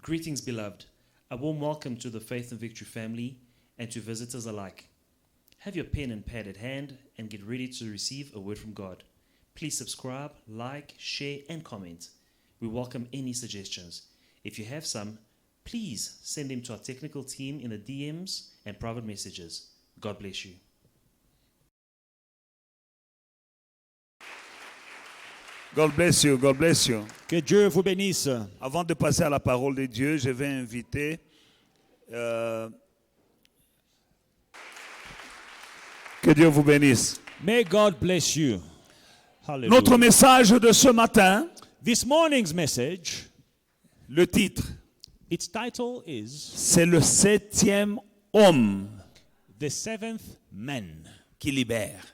Greetings, beloved. A warm welcome to the Faith and Victory family and to visitors alike. Have your pen and pad at hand and get ready to receive a word from God. Please subscribe, like, share, and comment. We welcome any suggestions. If you have some, please send them to our technical team in the DMs and private messages. God bless you. God bless you, God bless you. Que Dieu vous bénisse. Avant de passer à la parole de Dieu, je vais inviter que Dieu vous bénisse. May God bless you. Hallelujah. Notre message de ce matin, This morning's message, le titre, its title is c'est le 7e homme The Seventh Man. qui libère.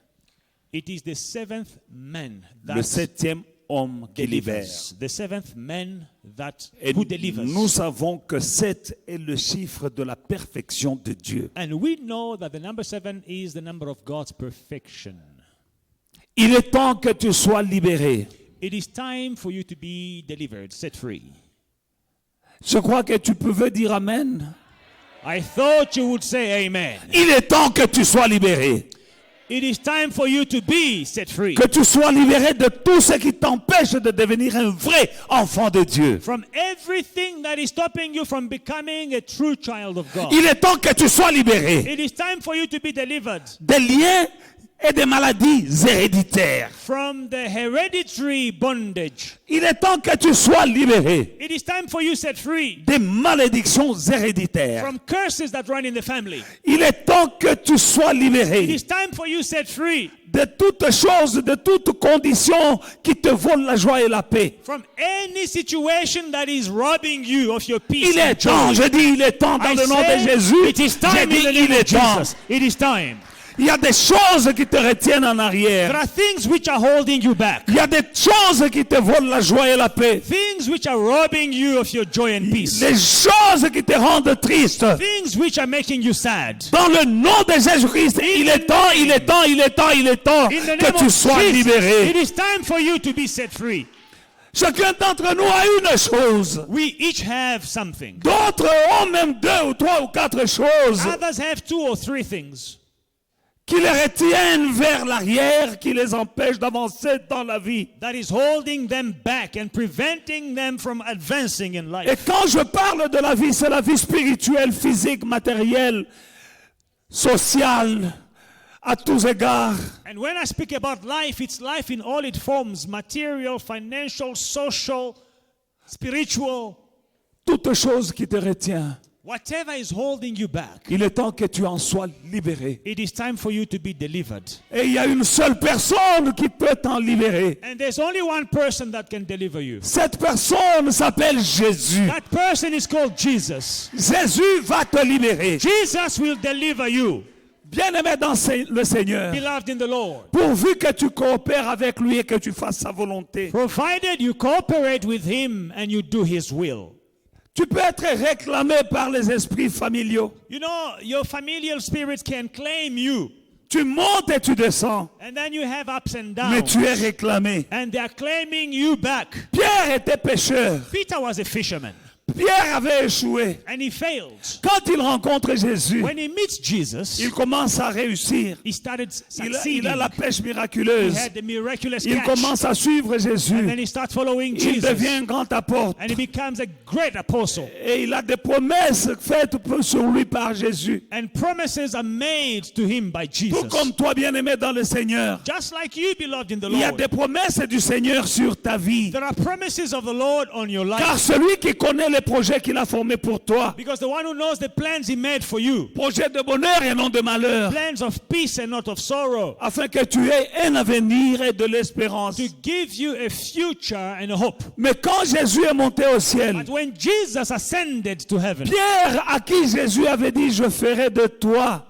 It is the seventh man Le that 7e homme qui libère. delivers. The seventh man that Et who delivers. nous savons que 7 est le chiffre de la perfection de Dieu. And we know that the number 7 is the number of God's perfection. Il est temps que tu sois libéré. It is time for you to be delivered, set free. Je crois que tu pouvais dire Amen. I thought you would say amen. Il est temps que tu sois libéré. It is time for you to be set free. Que tu sois libéré de tout ce qui t'empêche de devenir un vrai enfant de Dieu. From everything that is stopping you from becoming a true child of God. Il est temps que tu sois libéré It is time for you to be delivered des liens et des maladies héréditaires. from the hereditary bondage. Il est temps que tu sois libéré It is time for you set free des malédictions héréditaires. from curses that run in the family. Il est temps que tu sois It libéré is time for you set free de toutes choses, de toutes conditions qui te volent la joie et la paix. from any situation that is robbing you of your peace. Il est and joy. temps, je dis il est temps dans I le nom de say, Jésus. it is J'ai time dit in the il name est of temps. Jesus. It is time. Il y a des choses qui te retiennent en arrière. There are things which are holding you back. Il y a des choses qui te volent la joie et la paix. Things which are robbing you of your joy and peace. Les choses qui te rendent triste. Things which are making you sad. Dans le nom de Jésus-Christ, il est temps, il est temps, il est temps, il est temps In the que name tu of sois Jesus, libéré. it is time for you to be set free. Chacun d'entre nous a une chose. We each have something. D'autres ont même 2 ou 3 ou 4 choses Others have 2 or 3 things qui les retiennent vers l'arrière, qui les empêchent d'avancer dans la vie. that is holding them back and preventing them from advancing in Et life. quand je parle de la vie, c'est la vie spirituelle, physique, matérielle, sociale, à tous égards. And when I speak about life, it's life in all its forms: material, financial, social, spiritual. Toute chose qui te retient. Whatever is holding you back, Il est temps que tu en sois libéré. it is time for you to be delivered. Et il y a une seule personne qui peut t'en libérer. And there's only one person that can deliver you. Cette personne s'appelle Jésus. That person is called Jesus. Jésus va te libérer. Jesus will deliver you, Bien-aimé dans le Seigneur, beloved in the Lord. pourvu que tu coopères avec lui et que tu fasses sa volonté. Provided you cooperate with him and you do his will. Tu peux être réclamé par les esprits familiaux. You know, your familial spirits can claim you. Tu montes et tu descends, And then you have ups and mais downs. tu es réclamé. And they are claiming you back. Pierre était pécheur. Peter was a fisherman. Pierre avait échoué. And he failed. Quand il rencontre Jésus, When he meets Jesus, il commence à réussir. he started Il succeeding. a la pêche He miraculeuse. had the miraculous Il catch. commence à suivre And Jésus. then he starts following Il Jesus. devient un grand apôtre. And he becomes a great apostle. Et il a des promesses faites sur lui par Jésus. And promises are made to him by Tout Jesus. comme toi, bien-aimé dans le Seigneur. Just like you, beloved in the Il y a Lord. des promesses du Seigneur sur ta vie. There are promises of the Lord on your Car life. celui qui connaît les projets qu'il a formés pour toi, Because the one who knows the plans he made for you, projets de bonheur et non de malheur, plans of peace and not of sorrow, afin que tu aies un avenir et de l'espérance. to give you a future and a hope. Mais quand Jésus est monté au ciel, But when Jesus ascended to heaven, Pierre, à qui Jésus avait dit, je ferai de toi,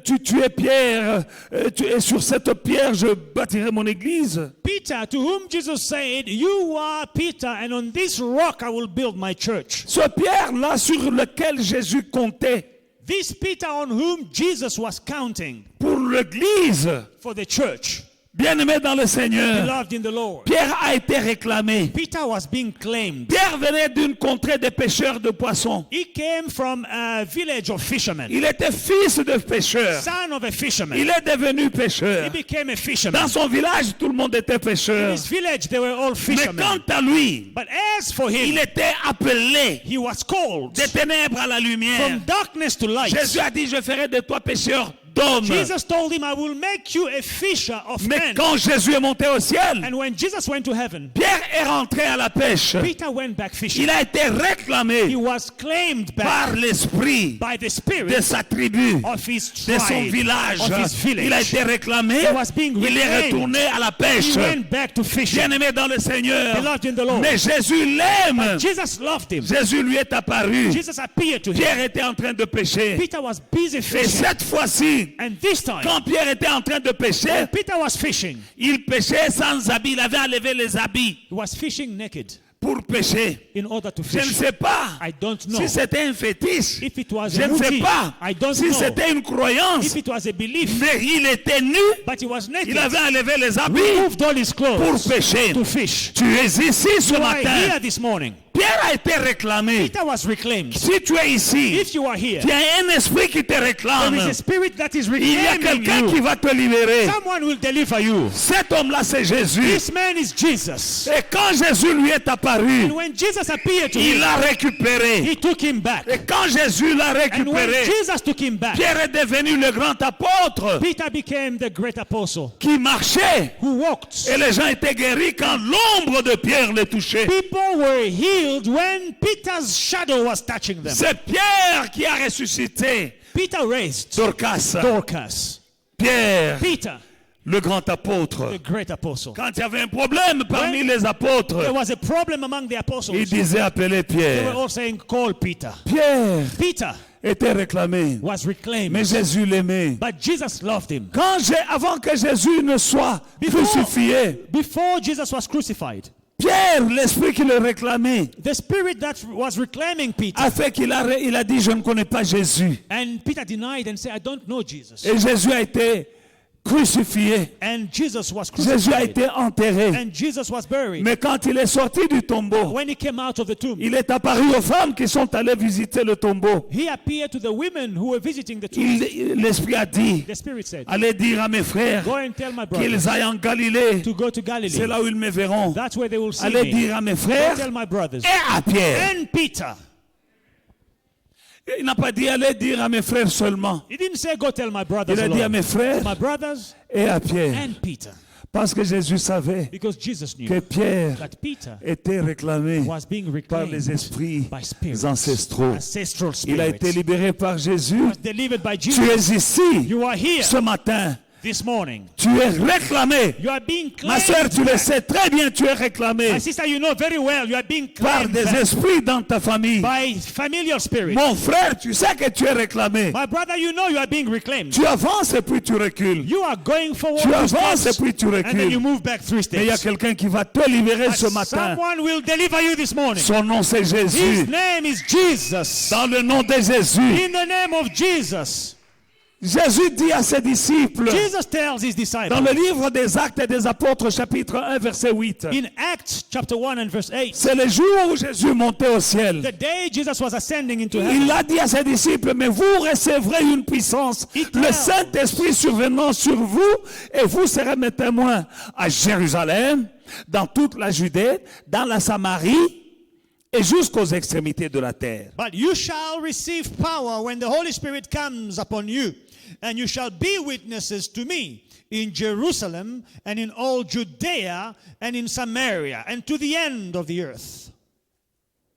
tu es Pierre, et sur cette pierre je bâtirai mon église. Peter, to whom Jesus said, you are Peter, and on this rock I will build my church. Ce Pierre-là sur lequel Jésus comptait This Peter on whom Jesus was counting pour l'église, for the church. Bien-aimé dans le Seigneur, Beloved in the Lord. Pierre a été réclamé. Peter was being claimed. Pierre venait d'une contrée de pêcheurs de poissons. He came from a village of fishermen. Il était fils de pêcheur. Son of a fisherman. Il est devenu He pêcheur. became a fisherman. Dans son village, tout le monde était In pêcheur. his village, they were all Mais fishermen. quant à lui, But as for il him, était appelé he was called des ténèbres à la lumière. from darkness to light. Jésus a dit, je ferai de toi pêcheur d'hommes. Jesus told him, I will make you a fisher of Mais men. quand Jésus est monté au ciel, And when Jesus went to heaven, Pierre est rentré à la pêche. Peter went back fishing. Il a été He réclamé was claimed par back l'esprit by the de spirit sa tribu, of his de son tribe, village. of his Il a village. été réclamé. He was being Il est reclaimed. retourné à la He pêche. went back to fishing. Bien-aimé dans le Seigneur. Beloved in the Lord. Mais Jésus l'aime. Jesus loved him. Jésus lui est apparu. Jesus appeared to him. Pierre était en train de pêcher. Peter was busy Et fishing. cette fois-ci, And this time, quand Pierre était en train de pêcher, when Peter was fishing, il pêchait sans habits. Il avait enlevé les habits he was fishing naked pour pêcher. in order to Je ne fish. sais pas I don't know si c'était un fétiche. if it was Je a ne sais routine. pas I don't si know c'était une croyance. if it was a belief. Mais il était nu. But he was naked. Il avait enlevé les habits Removed all his pour clothes pêcher. to fish. Tu es ici ce You are matin. here this morning. Pierre a été réclamé. Peter was reclaimed. Si tu es ici, If you are here, il y a un esprit qui te réclame. there is a spirit that is Il y a reclaiming quelqu'un qui you. va te libérer. Someone will deliver you. Cet homme-là, c'est Jésus. This man is Jesus. Et quand Jésus lui est apparu, And when Jesus appeared to il him, l'a récupéré. he took him back. Et quand Jésus l'a And when récupéré, Jesus took him back, Pierre est devenu le grand apôtre Peter became the great apostle qui marchait. who walked. Et les gens étaient guéris quand l'ombre de Pierre les touchait. People were healed when Peter's shadow was touching them. C'est Pierre qui a ressuscité Peter raised Dorcas. Dorcas. Pierre, Peter, le grand the apôtre. great apostle. Quand il y avait un problème parmi les There apôtres, was a problem among the il apostles. disait appeler They were Pierre. all saying, call Peter. Pierre Peter était réclamé, was reclaimed. mais Jésus l'aimait. But Jesus loved him. Avant que Jésus ne soit crucifié, Before Jesus was crucified, Pierre, l'esprit qui le réclamait, the spirit that was reclaiming Peter, a fait qu'il a dit, je ne connais pas Jésus. and Peter denied and said, I don't know Jesus. Et Jésus a été crucifié. And Jesus was Jésus a crucified. été enterré. And Jesus was buried. Mais quand il est sorti du tombeau, When he came out of the tomb, il est apparu aux femmes qui sont allées visiter le tombeau. he appeared to the women who were visiting the tomb. L'Esprit a dit, The Spirit said, allez dire à mes frères go and tell my brothers qu'ils aillent en Galilée. to go to C'est Galilee. là où ils me verront. That's where they will see Allez me. dire à mes Go frères tell my brothers. et à Pierre. And Peter. Il n'a pas dit allez dire à mes frères seulement. He didn't say go tell my brothers Il a dit à alone. mes frères My brothers et à Pierre. and Peter. Parce que Jésus savait Because Jesus que knew Pierre that Peter était réclamé was being par reclaimed les esprits by spirits, ancestraux. ancestral Il a spirits. été libéré par Jésus. Was delivered by Tu Jesus. es ici You are here ce matin. this morning. Tu es réclamé. You are being Ma soeur, claimed. tu le sais très bien, tu es réclamé My sister, you know very well you are being par claimed des back esprits dans ta famille. by familiar spirits. Mon frère, tu sais que tu es réclamé. My brother, you know you are being reclaimed. Tu avances et puis tu recules. You are going forward Tu two avances et steps, puis tu and then you recules. move back 3 Mais il y a steps. quelqu'un qui va te libérer But ce matin. someone will deliver you this morning. Son nom c'est His Jésus. name is Jesus. Dans le nom de Jésus, In the name of Jesus. Jésus dit à ses disciples, Jesus tells his dans le disciples livre des Actes et des Apôtres, chapitre 1, verset 8, in Acts chapter 1 and verse 8, c'est le jour où Jésus montait au ciel. the day Jesus was ascending into Il heaven, a dit à ses disciples, mais vous recevrez une puissance, le Saint-Esprit survenant sur vous, et vous serez mes témoins à Jérusalem, dans toute la Judée, dans la Samarie, et jusqu'aux extrémités de la terre. but you shall receive power when the Holy Spirit comes upon you, and you shall be witnesses to me in Jerusalem and in all Judea and in Samaria and to the end of the earth.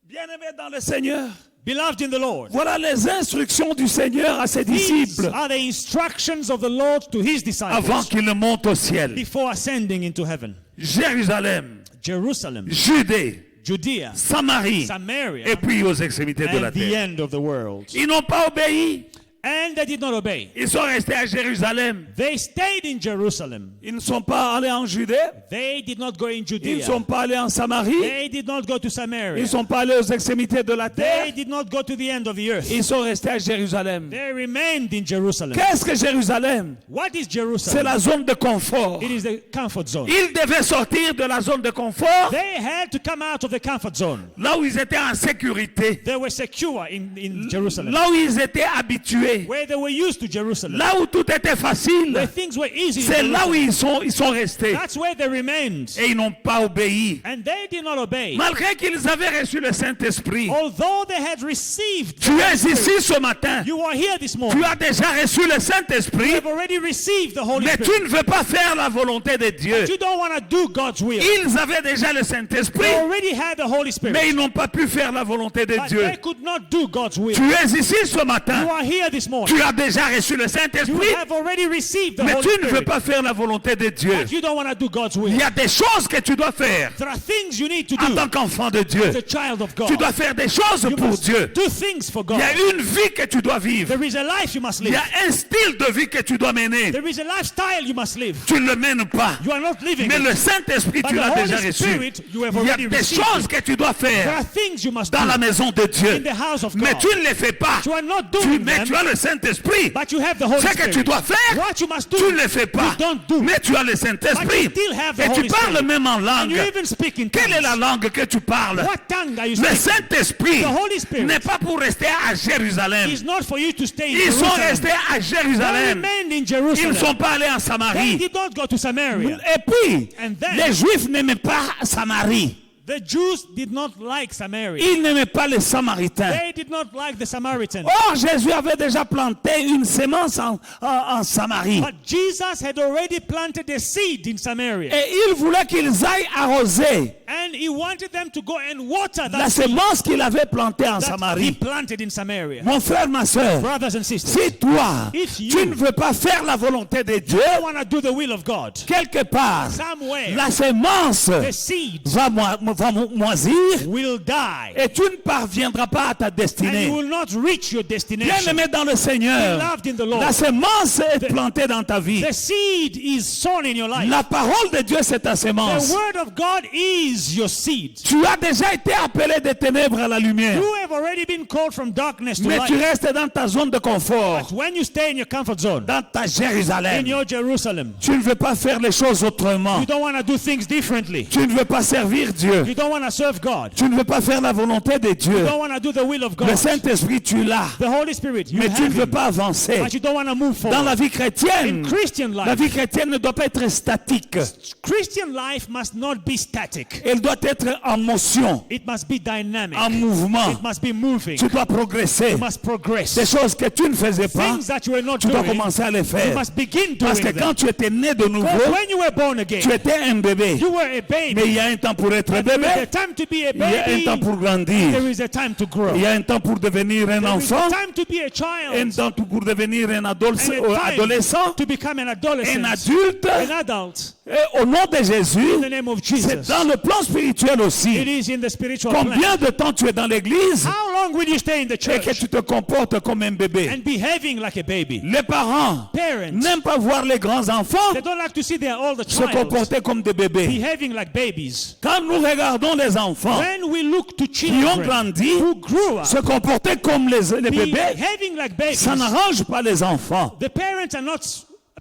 Bien-aimés dans le Seigneur, Beloved in the Lord, voilà les instructions du Seigneur à ses these disciples are the instructions of the Lord to his avant disciples qu'il ne monte au ciel. before ascending into heaven. Jérusalem, Jerusalem, Judée, Judea, Samarie, Samaria, et puis aux extrémités de la and the terre. end of the world. Ils n'ont pas obéi. And they did not obey. Ils sont restés à Jérusalem. They stayed in Jerusalem. Ils ne sont pas allés en Judée. They did not go in Ils ne Judea. sont pas allés en Samarie. They did not go to Ils Samaria. ne sont pas allés aux extrémités de la terre. They did not go to the end of the earth. Ils sont restés à Jérusalem. They remained in Jerusalem. Qu'est-ce que Jérusalem? What is C'est Jerusalem? la zone de confort. It is the comfort zone. Ils devaient sortir de la zone de confort, They had to come out of the comfort zone. là où ils étaient en sécurité, They were secure in Jerusalem. là où ils étaient habitués, Where they were used to Jerusalem. là où tout était facile. Where things were easy. in C'est là où Jerusalem. ils sont restés. That's where they remained. Et ils n'ont pas obéi. And they did not obey. Malgré qu'ils avaient reçu le Saint-Esprit. Although they had received the Tu Holy es Spirit. ici ce matin. You are here this Tu morning. as déjà reçu le You Saint-Esprit, have already received the Holy mais Spirit. tu ne veux pas faire la volonté de Dieu. But you don't want to do God's will. Ils avaient déjà le Saint-Esprit, They already had the Holy Spirit. mais ils n'ont pas pu faire la volonté de But Dieu. they could not do God's will. Tu es ici ce matin. You are here this morning. Tu as déjà reçu le You Saint-Esprit, have already received the mais Holy tu ne veux Spirit. pas faire la volonté de Dieu. But you don't want to do God's Il will. y a des choses que tu dois faire There are things you need to en do tant qu'enfant de Dieu. as a child of God. Tu dois faire des choses You pour must Dieu. do things for Il God. y a une vie que tu dois vivre. There is a life you must Il y live. a un style de vie que tu dois mener. There is a lifestyle you must live. Tu ne le mènes pas. You are not living Mais it. le Saint-Esprit, But tu the l'as Holy déjà reçu. Spirit, you have Il y a already des received choses it. que tu dois There faire are things you must dans la do maison de Dieu. in the house of Mais God. tu ne les fais pas. You are not doing Mais them, tu as le Saint-Esprit. but you have the Holy Ce que tu Spirit. dois faire, What you must do, tu ne le fais pas. you don't do. Mais tu as le But Saint-Esprit. you still have the Et tu Holy parles Spirit. même en And langue. you even speak in Quelle est la tongues. langue que tu parles? What tongue are you Le speaking? Saint-Esprit The Holy Spirit n'est pas pour rester à Jérusalem. It's not for you to stay in Ils sont Jerusalem. restés à They Jérusalem. remained in Ils Jerusalem. ne sont pas allés en They Samarie. did not go to Samaria. Et puis, And then- les Juifs n'aimaient pas Samarie. The Jews did not like Samaria. Ils n'aimaient pas les Samaritains. They did not like the Samaritans. Or, Jésus avait déjà planté une semence en Samarie. But Jesus had already planted a seed in Samaria. Et il voulait qu'ils aillent arroser And he wanted them to go and water la that seed semence qu'il avait plantée en that he Samarie. planted in Samaria. Mon frère, ma soeur, Brothers and sisters, si toi, If you- tu ne veux pas faire la volonté de Dieu, I want to do the will of God. quelque part, Somewhere, la semence the seed va moisir will die. et tu ne parviendras pas à ta And you destinée. will not reach your destination. Bien-aimé dans le Seigneur, Beloved in the Lord. la semence est plantée dans ta vie. The seed is sown in your life. La parole de Dieu, c'est ta The semence. word of God is your seed. Tu as déjà été appelé des ténèbres à la lumière, You have already been called from darkness to mais tu light. restes dans ta zone de confort, But when you stay in your comfort zone, dans ta Jérusalem. in your Jerusalem, Tu ne veux pas faire les choses autrement. you don't want to do things differently. Tu ne veux pas servir Dieu. You don't want to serve God. Tu ne veux pas faire la volonté de Dieu. You don't want to do the will of Le God. Saint-Esprit, tu l'as, The Holy Spirit, you mais tu ne have veux him, pas avancer. but you don't want to move Dans forward. la vie chrétienne, In Christian la life, vie chrétienne ne doit pas être statique. Christian life must not be static. Elle doit être en motion, It must be dynamic. en mouvement. It must be moving. Tu dois progresser. You must progress. Des choses que tu ne faisais pas, Things that you were not tu dois doing, commencer à les you faire. must begin Parce que doing them. quand tu étais né de nouveau, Because when you were born again, tu étais un bébé. you were a Mais baby. il y a un temps pour être And there is a bébé. time to be a Il y a un baby. temps pour grandir. There is a time to grow. Il y a un temps pour devenir un There is a enfant. time to be a Un child. temps pour devenir un And a time adolescent, to become an un adolescent. adulte. An adult. Et au nom de Jésus, In the name of c'est Jesus. dans le plan spirituel It aussi. is in the spiritual plan. Combien de temps tu es dans l'église How long will you stay in the et que church tu te comportes comme un bébé? and behaving like a baby? Les parents Parents, n'aiment pas voir les grands enfants they don't like to see their older se child comporter comme des bébés. behaving like babies. Quand nous regardons les enfants When we look to qui ont children grandi, who grew up se comporter comme les bébés, behaving like babies, ça n'arrange pas les enfants. the parents are not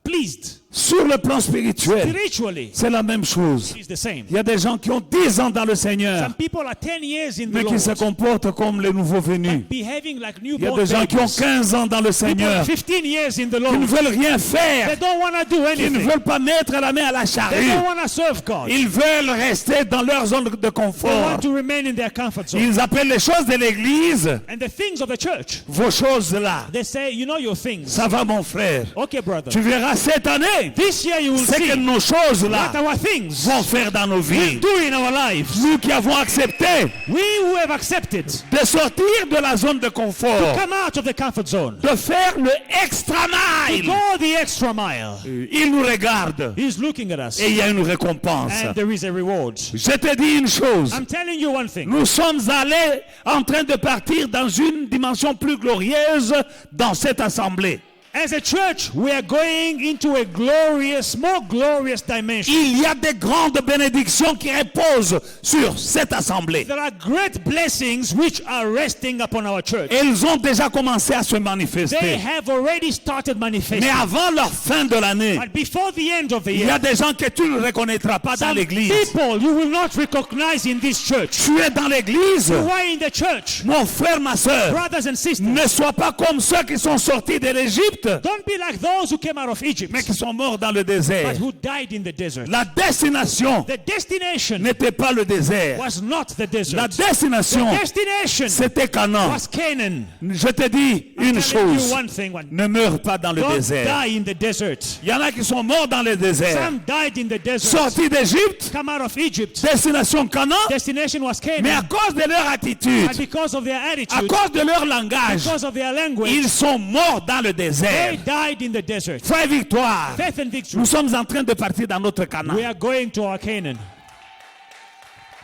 pleased. Sur le plan spirituel, Spiritually, c'est la même chose. it's the same. Il y a des gens qui ont 10 ans dans le Seigneur, Some people are 10 years in the mais qui se Lord, comportent comme les nouveaux venus. behaving like Il y a newborn des gens qui ont babies. 15 ans dans le Seigneur, 15 years in the qui ne Lord. veulent rien They faire. don't want to do Ils ne anything. veulent pas mettre la main à la They charrue. don't want to serve God. Ils veulent rester dans leur zone de They confort. want to remain in their comfort zone. Ils appellent les choses de l'église And the things of the church, vos choses là. they say, you know your things. Ça va, mon frère. Okay, brother. Tu verras cette année, année, This year you will c'est que see nos choses là what our things vont faire dans nos vies. will do in our lives. Nous qui avons accepté We who have accepted de sortir de la zone de confort, come out of the comfort zone, de faire le extra mile. go the extra mile. Il nous regarde He's looking at us, et il y a une récompense. and there is a reward. Je te dis une chose. I'm telling you one thing. Nous sommes allés en train de partir dans une dimension plus glorieuse dans cette assemblée. As a church, we are going into a glorious, more glorious dimension. Il y a des grandes bénédictions qui reposent sur cette assemblée. There are great blessings which are resting upon our church. Elles ont déjà commencé à se They manifester. have already started Mais manifesting. avant la fin de l'année, But before the end of the il y a year, des gens que tu ne reconnaîtras pas dans some l'église. people you will not recognize in this church. Tu es dans l'église, You are in the church. mon frère, ma soeur. Brothers and sisters, Ne sois pas comme ceux qui sont sortis de l'Égypte, don't be like those who came out of Egypt, mais qui sont morts dans le désert. but who died in the desert. La destination The destination n'était pas le désert. was not the La desert. destination, The destination c'était Canaan. was Canaan. Je te dis une I'm telling you chose. one thing. Ne meurs pas dans le Don't désert. die in the desert. Il y en a qui sont morts dans le désert. Some died in the desert. Sortis d'Égypte, Come out of Egypt. destination Canaan, Destination was mais à Canaan. cause de leur And attitude, because of their à attitude, cause de leur langage, because of their language, ils sont morts dans le they désert. died in the desert. Frère Victoire, Faith and victory. nous sommes en train de partir dans notre Canaan. We are going to our Canaan.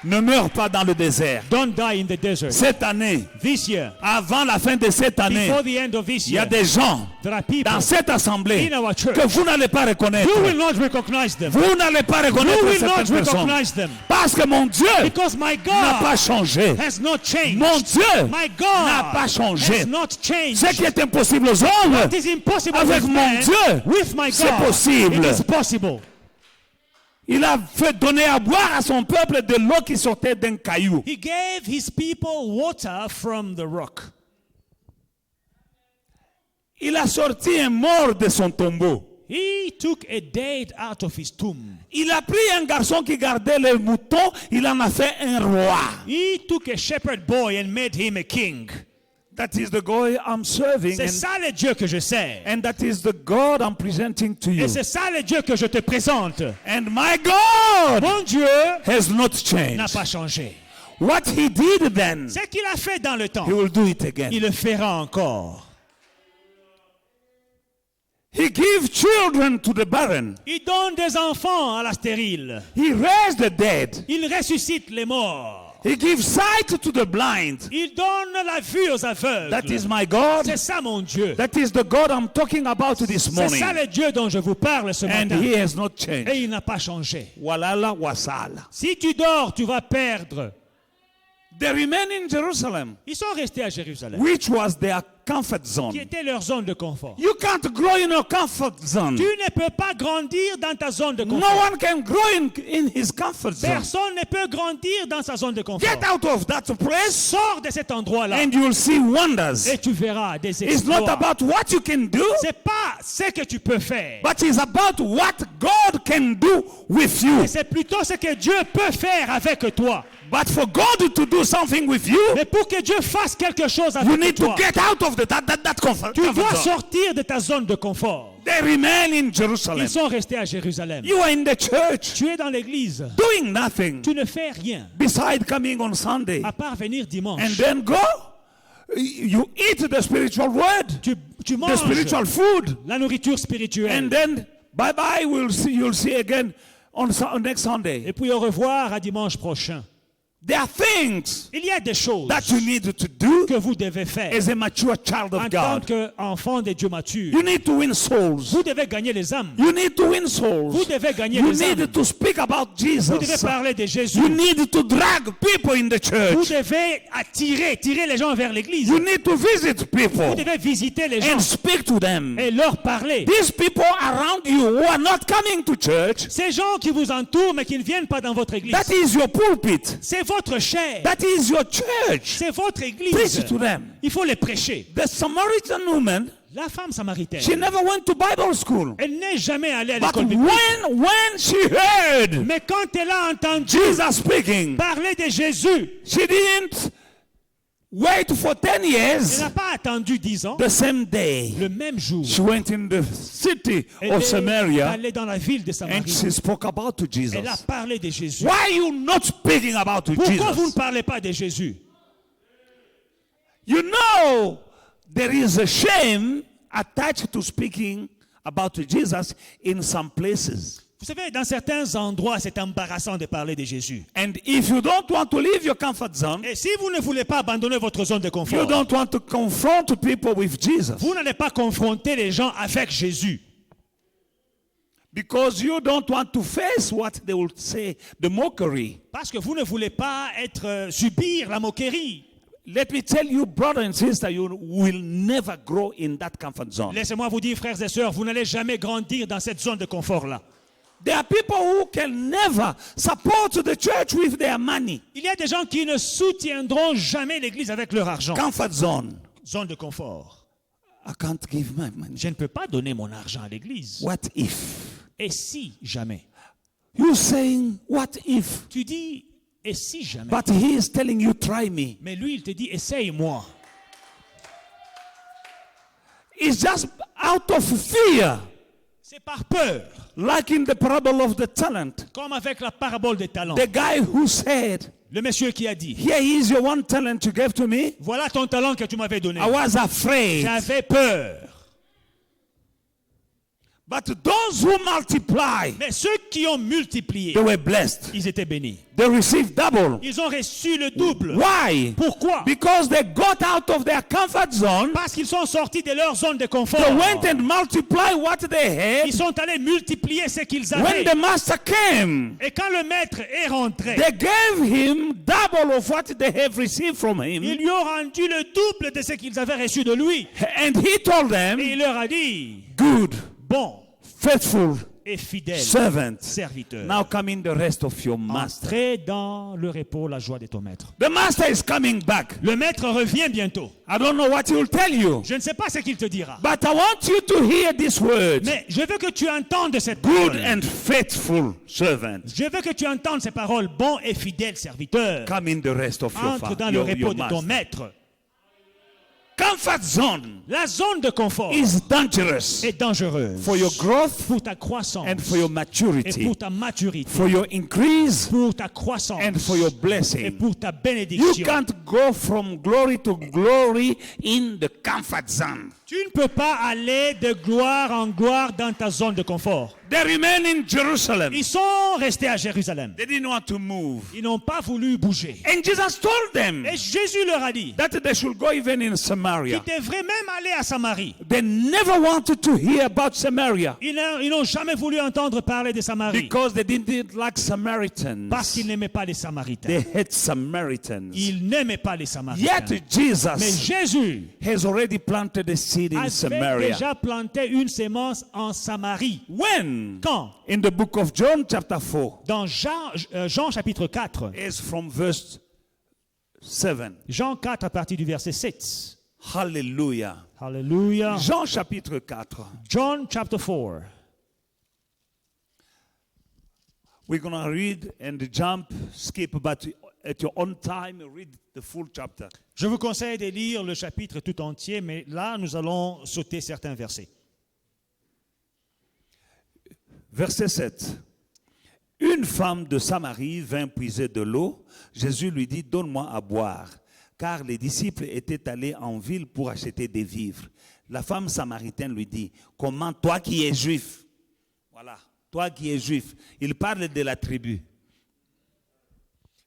Ne meurs pas dans le désert. Don't die in the desert. Cette année, This year, avant la fin de cette année, before the end of this il y a year, des gens there are people dans cette assemblée in our church. que vous n'allez pas reconnaître. You will not recognize them. Vous n'allez pas You reconnaître will not certaines personnes. recognize them. Parce que mon Dieu Because my n'a pas God changé. has not changed. Mon Dieu My n'a pas God changé. has not changed. Ce qui est impossible aux hommes, It is impossible avec with mon man. Dieu, With my c'est God, possible. it is possible. il a fait donner à boire à son peuple de l'eau qui sortait d'un caillou. He gave his people water from the rock. Il a sorti un mort de son tombeau. He took a dead out of his tomb. Il a pris un garçon qui gardait les moutons, il en a fait un roi. He took a shepherd boy and made him a king. That is the God I'm serving. C'est ça le Dieu que je sers. And that is the God I'm presenting to you. Et c'est ça le Dieu que je te présente. And my God Mon Dieu has not n'a changed. pas changé. What he did then, Ce qu'il a fait dans le temps, he will do it again. il le fera encore. He gives children to the barren. Il donne des enfants à la stérile. He raised the dead. Il ressuscite les morts. He gives sight to the blind. Il donne la vue aux aveugles. That is my God. C'est ça mon Dieu. That is the God I'm talking about this C'est morning. ça le Dieu dont je vous parle ce And matin. he has not Et changed. il n'a pas changé. Walala wasala. Si tu dors, tu vas perdre. They remain in Jerusalem, Ils sont restés à Jérusalem, which was their comfort qui zone. était leur zone de confort. You can't grow in your comfort zone. Tu ne peux pas grandir dans ta zone de No confort. one can grow in his comfort zone. Personne ne peut grandir dans sa zone de confort. Get out of that place Sors de cet endroit-là and you'll see wonders. et tu verras des It's not exploits. about what you can do, C'est pas ce que tu peux faire, but it's about what God can do with you. mais c'est plutôt ce que Dieu peut faire avec toi. But for God to do something with you, Mais pour que Dieu fasse quelque chose you avec need to toi, get out of that comfort, tu dois comfort zone. sortir de ta zone de confort. They remain in Jerusalem. Ils sont restés à Jérusalem. You are in the church Tu es dans l'église. doing nothing Tu ne fais rien beside coming on Sunday à part venir dimanche. and then go. You eat the spiritual word, Tu the manges spiritual food, la nourriture spirituelle. and then bye bye. You'll see again on next Sunday. Et puis au revoir à dimanche prochain. There are things Il y a des choses that you need to do que vous devez faire as a mature child en of tant God. qu'enfant de Dieu mature. You need to win souls. Vous devez gagner les âmes. You need to win souls. Vous devez gagner You les âmes. need to speak about Vous devez Jesus. parler de Jésus. You need to drag people in the Vous church. devez tirer les gens vers l'église. You need to visit Vous people devez visiter les gens and speak to them. et leur parler. These people around you who are not coming to church, Ces gens qui vous entourent mais qui ne viennent pas dans votre église. that is your pulpit. C'est votre chair. That is your church. C'est votre église. Preach to them. Il faut les prêcher. The Samaritan woman, La femme samaritaine, she never went to Bible school. elle n'est jamais allée à But l'école biblique. when she heard Mais quand elle a entendu Jesus speaking, parler de Jésus, she didn't wait for 10 Elle years. n'a pas attendu 10 ans. The same day, Le même jour, she went in the city elle of est Samaria allée dans la ville de and Samarie. she spoke about Jesus. Elle a parlé de Jésus. Why are you not speaking about Pourquoi vous ne Jesus? parlez pas de Jésus? You know, there is a shame attached to speaking about Jesus in some places. Vous savez, dans certains endroits, c'est embarrassant de parler de Jésus. And if you don't want to leave your comfort zone, Et si vous ne voulez pas abandonner votre zone de you confort, don't want to confront people with Jesus, vous n'allez pas confronter les gens avec Jésus. because you don't want to face what they will say, the mockery. Parce que vous ne voulez pas subir la moquerie. Let me tell you, brother and sister, you will never grow in that comfort zone. Laissez-moi vous dire, frères et sœurs, vous n'allez jamais grandir dans cette zone de confort-là. There are people who can never support the church with their money. Il y a des gens qui ne soutiendront jamais l'Église avec leur argent. Comfort zone. Zone de confort. I can't give my money. Je ne peux pas donner mon argent à l'Église. What if? Et si jamais? You saying, what if? Tu dis, et si jamais? But he is telling you, try me. Mais lui, il te dit, essaye-moi. It's just out of fear. C'est par peur. Like in the parable of the talent. Comme avec la parabole des talents. The guy who said, Le monsieur qui a dit, here is your one talent you gave to me. voilà ton talent que tu m'avais donné. I was afraid. J'avais peur. But those who multiply, Mais ceux qui ont multiplié, they were blessed. ils étaient bénis. They received double. Ils ont reçu le double. Why? Pourquoi? Because they got out of their comfort zone. Parce qu'ils sont sortis de leur zone de confort. They went and multiplied what they had. Ils sont allés multiplier ce qu'ils When avaient. the master came, Et quand le maître est rentré, they gave him double of what they have received from ils him. lui ont rendu le double de ce qu'ils avaient reçu de lui. And he told Et them, il leur a dit, good, bon faithful et fidèle servant. serviteur, Now come in the rest of your master. entrez dans le repos, la joie de ton maître. The master is coming back. Le maître revient bientôt. I don't know what he will tell you. Je ne sais pas ce qu'il te dira. But I want you to hear this word. Mais je veux que tu entendes cette Good parole. and faithful servant. Je veux que tu entendes ces paroles. Bon et fidèle serviteur. Come in the rest of your, Entre dans le your repos de ton master. maître. Comfort zone La zone de confort is dangerous est dangereuse for your growth pour ta croissance and for your et maturity, pour ta maturité, for your increase pour ta croissance and for your et blessing. pour ta You bénédiction. can't go from glory to glory in the comfort zone. Tu ne peux pas aller de gloire en gloire dans ta zone de confort. They remain in Jerusalem. Ils sont restés à Jérusalem. They didn't want to move. Ils n'ont pas voulu bouger. And Jesus told them Et Jésus leur a dit that they should go even in Samaria. qu'ils devraient même aller à Samarie. They never wanted to hear about Samaria Ils n'ont jamais voulu entendre parler de Samarie because they didn't like Samaritans. parce qu'ils n'aimaient pas les Samaritains. They hate Samaritans. Ils n'aimaient pas les Samaritains. Yet Mais Jesus Jésus has already planted a seed in avait Samaria. déjà planté une sémence en Samarie. When? Quand? In the book of John chapter 4. Dans Jean chapitre 4. Is from verse 7. Jean 4 à partir du verset 7. Hallelujah. Hallelujah. Jean chapitre 4. John chapter 4. We're going to read and jump, skip, but at your own time, read the full chapter. Je vous conseille de lire le chapitre tout entier, mais là, nous allons sauter certains versets. Verset 7. Une femme de Samarie vint puiser de l'eau. Jésus lui dit, donne-moi à boire. Car les disciples étaient allés en ville pour acheter des vivres. La femme samaritaine lui dit, comment toi qui es juif? Voilà, toi qui es juif. Il parle de la tribu.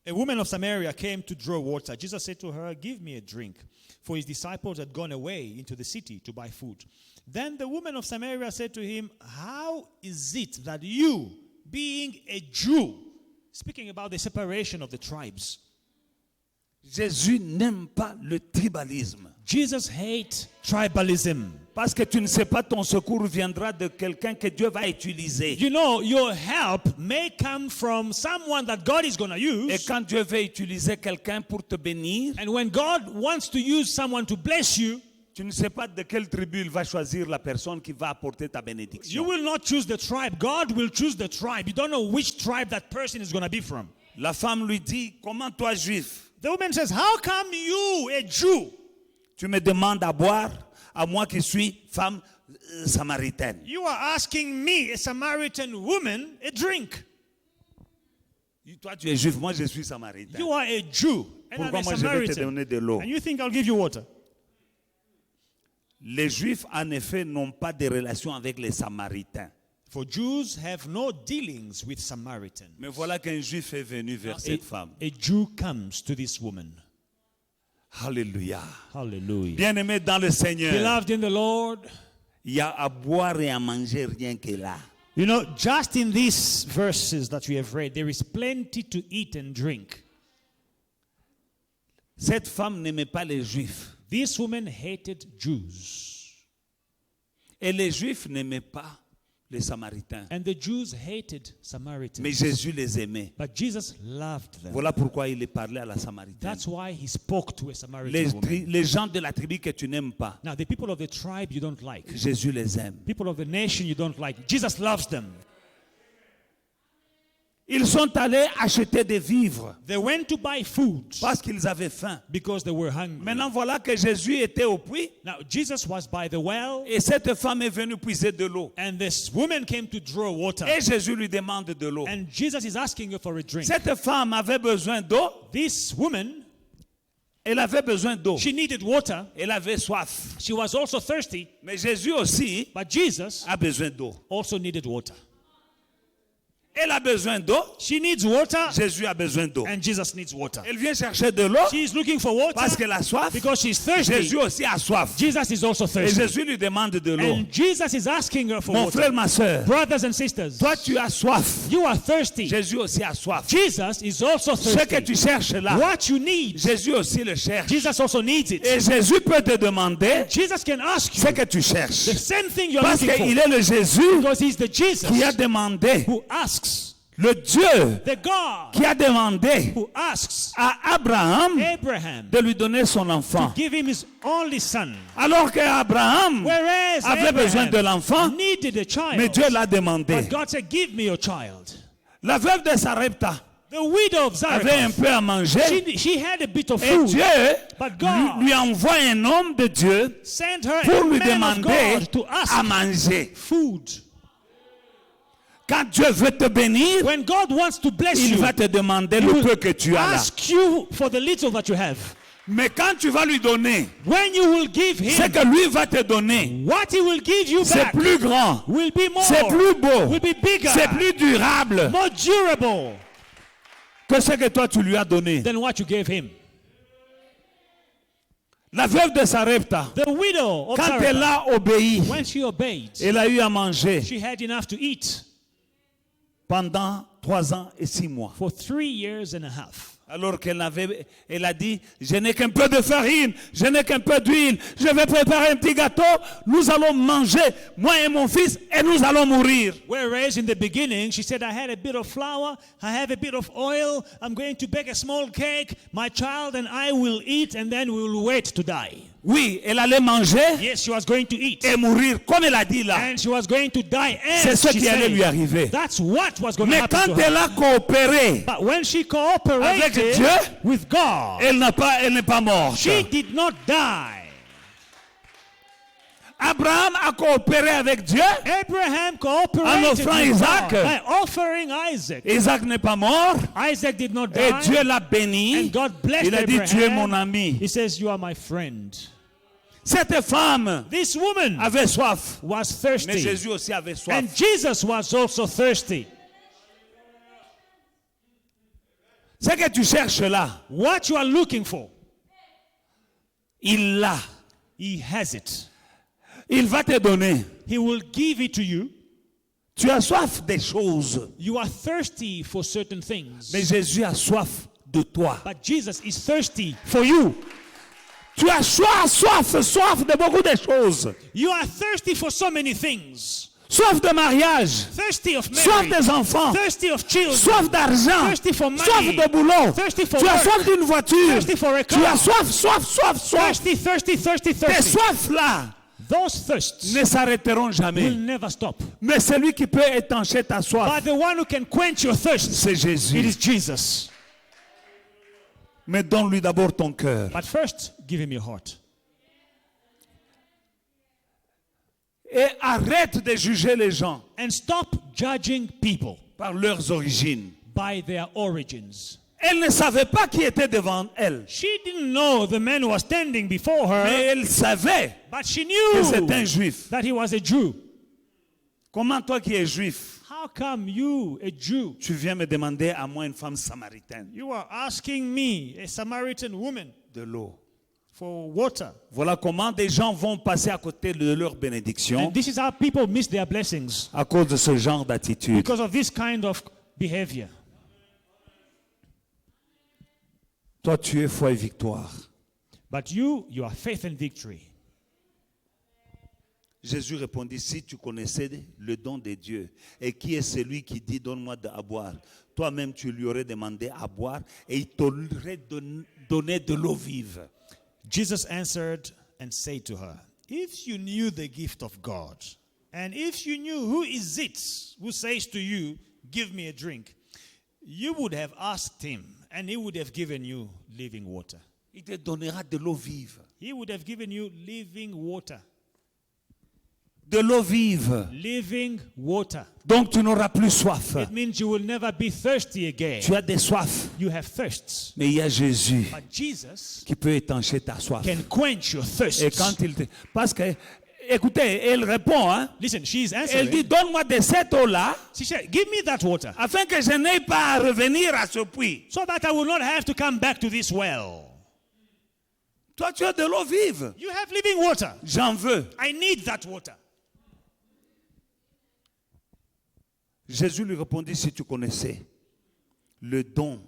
A woman of Samaria came to draw water. Jesus said to her, give me a drink. For his disciples had gone away into the city to buy food. Then the woman of Samaria said to him, how is it that you, being a Jew, speaking about the separation of the tribes, Jésus n'aime pas le tribalisme. Jesus hates tribalism. Parce que tu ne sais pas, ton secours viendra de quelqu'un que Dieu va utiliser. You know, your help may come from someone that God is going to Et use. quand Dieu veut utiliser quelqu'un pour te bénir, And when God wants to use someone to bless you, tu ne sais pas de quelle tribu il va choisir la personne qui va apporter ta you bénédiction. will not choose the tribe. God will choose the tribe. You don't know which tribe that person is going to be from. La femme lui dit, comment toi juif? The woman says, how come you, a Jew, tu me demandes à boire, à moi qui suis femme samaritaine? you are asking me, a Samaritan woman, a drink? Toi, tu es juif, moi, je suis samaritain. You are a Jew, and I'm Pourquoi a moi, je vais te donner de l'eau? Samaritan. And you think I'll give you water? Les juifs, en effet, n'ont pas de relation avec les samaritains. For Jews have no dealings with Samaritans. Mais voilà qu'un juif est venu vers cette femme. A Jew comes to this woman. Alléluia. Hallelujah. Bien-aimé dans le Seigneur, Beloved in the Lord, il y a à boire et à manger rien que là. you know, just in these verses that we have read, there is plenty to eat and drink. Cette femme n'aimait pas les juifs. This woman hated Jews. Et les juifs n'aimaient pas les samaritains. And the Jews hated Samaritans. Mais Jésus les aimait. But Jesus loved them. Voilà pourquoi il est parlé à la samaritaine. That's why he spoke to a Samaritan woman. Les gens de la tribu que tu n'aimes pas, Now, the people of the tribe you don't like, Jésus les aime. people of the nation you don't like, Jesus loves them. Ils sont allés acheter des vivres They went to buy food parce qu'ils avaient faim. because they were hungry. Maintenant, voilà que Jésus était au puits Now, Jesus was by the well, et cette femme est venue puiser de l'eau. and this woman came to draw water. Et Jésus lui demande de l'eau. And Jesus is asking her for a drink. Cette femme avait besoin d'eau. This woman, Elle avait besoin d'eau. she needed water. Elle avait soif. She was also thirsty, Mais Jésus aussi but Jesus a besoin d'eau. also needed water. Elle a besoin d'eau. She needs water, Jésus a besoin d'eau. and Jesus needs water. Elle vient chercher de l'eau She is looking for water parce qu'elle a soif. because she's thirsty. Jésus aussi a soif. Jesus is also Et thirsty. Jésus lui demande de l'eau. And Jesus is asking her for Mon water. frère, ma soeur, Brothers and sisters, toi tu as soif. you are thirsty. Jésus aussi a soif. Jesus is also Ce que thirsty. tu cherches là, What you need, Jésus aussi le cherche. Jesus also needs it. Et Jésus peut te demander Jesus can ask you ce que tu cherches. the same thing you're Parce looking qu'il for. est le Jésus Because he's the Jesus qui a demandé, who asks, le Dieu the God qui a demandé who asks à Abraham Abraham de lui donner son enfant. give him his only son. Alors qu'Abraham Whereas avait besoin de Abraham l'enfant, needed a child. mais Dieu l'a demandé. But God said, give me your child. La veuve de Sarepta The widow of avait un Zarephath, peu à manger she had a bit of et food. Dieu But God lui envoie un homme de Dieu sent her pour a lui man of demander God to à ask manger. food. Quand Dieu veut te bénir, When God wants to bless il you, va te demander le peu que tu as là. ask you for the little that you have. Mais quand tu vas lui donner, When you will give ce him, que lui va te donner, what he will give you c'est back plus grand, will be more, c'est plus beau, will be bigger, c'est plus durable more durable que ce que toi tu lui as donné. than what you gave him. La veuve de Sarepta, The widow of quand elle Zarephath, a obéi, when she obeyed, elle a eu à manger she had enough to eat pendant 3 ans et 6 mois. for 3 years and a half. Alors qu'elle elle a dit, je n'ai qu'un peu de farine, je n'ai qu'un peu d'huile, je vais préparer un petit gâteau, nous allons manger, moi et mon fils, et nous allons mourir. Whereas in the beginning, she said, I had a bit of flour, I have a bit of oil, I'm going to bake a small cake, my child and I will eat, and then we will wait to die. Oui, elle allait manger Yes, she was going to eat. et mourir, comme elle a dit là. And she was going to die. C'est As ce she qui allait said. lui arriver. That's what was going to Mais happen quand to her. elle a coopéré, But when she Avec cooperated Dieu, with God, elle n'est pas morte. she did not die. Abraham a coopéré avec Dieu. Abraham En cooperated offrant with Isaac. God by offering Isaac. Isaac n'est pas mort. Isaac did not Et die. Dieu l'a béni. And God blessed Il a dit, Abraham. tu es mon ami. He says, you are my friend. Cette femme This woman avait soif. was Mais thirsty. Jésus aussi avait soif. And Jesus was also thirsty. Ce que tu cherches là, What you are looking for, il l'a. he has it. Il va te donner. He will give it to you. Tu as soif des choses. You are thirsty for certain things. Mais Jésus a soif de toi. But Jesus is thirsty for you. Tu as soif de beaucoup de choses. You are thirsty for so many things. Soif de mariage. Thirsty of Soif marriage. des enfants. Thirsty of children. Soif d'argent. Thirsty for money. Soif de boulot. Thirsty for Tu as work. soif d'une voiture. Thirsty for a Tu car. as soif. Thirsty, thirsty, thirsty, Tes thirsty. soifs là Those thirsts ne s'arrêteront will jamais. never stop. Mais celui qui peut étancher ta soif, But the one who can quench your thirst, c'est it Jésus. is Jesus. Mais donne-lui d'abord ton cœur. But first, give him your heart. Et arrête de juger les gens And stop judging people par leurs origines. by their origins. Elle ne savait pas qui était devant elle. She didn't know the man who was standing before her, Mais elle savait but she que c'est un knew juif. that he was a Jew. Comment toi qui es juif, How come you, a Jew, tu viens me demander à moi, une femme samaritaine, you are asking me, a Samaritan woman, de l'eau? for water? Voilà comment des gens vont passer à côté de leur bénédiction And this is how people miss their blessings à cause de ce genre d'attitude. because of this kind of behavior. Toi, tu es foi et victoire. But you are faith and victory. Jésus répondit, si tu connaissais le don de Dieu, et qui est celui qui dit, donne-moi à boire, toi-même tu lui aurais demandé à boire, et il t'aurait donné de l'eau vive. Jesus answered and said to her, if you knew the gift of God, and if you knew who is it who says to you, give me a drink, you would have asked him, and he would have given you living water. Il te donnera de l'eau vive. He would have given you living water. De l'eau vive. Living water. Donc tu n'auras plus soif. It means you will never be thirsty again. Tu as des soifs. You have thirsts. Mais il y a Jésus But Jesus qui peut étancher ta soif. can quench your thirst. Et quand il te... Parce que, écoutez, elle répond, hein. Listen, she's Elle dit, answering. donne-moi de cette eau-là, She said, give me that water afin que je n'aie pas à revenir à ce puits. so that I will not have to come back to this well. Toi, tu as de l'eau vive. You have living water. J'en veux. I need that water. Jésus lui répondit, si tu connaissais le don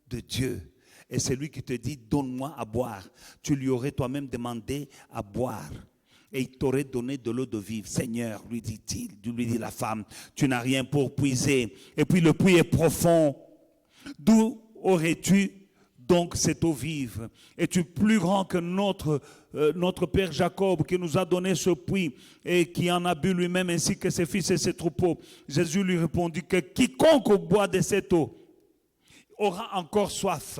de Dieu, et celui qui te dit, donne-moi à boire, tu lui aurais toi-même demandé à boire, et il t'aurait donné de l'eau de vivre. Seigneur, lui dit la femme, tu n'as rien pour puiser, et puis le puits est profond. D'où aurais-tu donc cette eau vive? Es-tu plus grand que notre père Jacob qui nous a donné ce puits et qui en a bu lui-même ainsi que ses fils et ses troupeaux? Jésus lui répondit que quiconque boit de cette eau aura encore soif.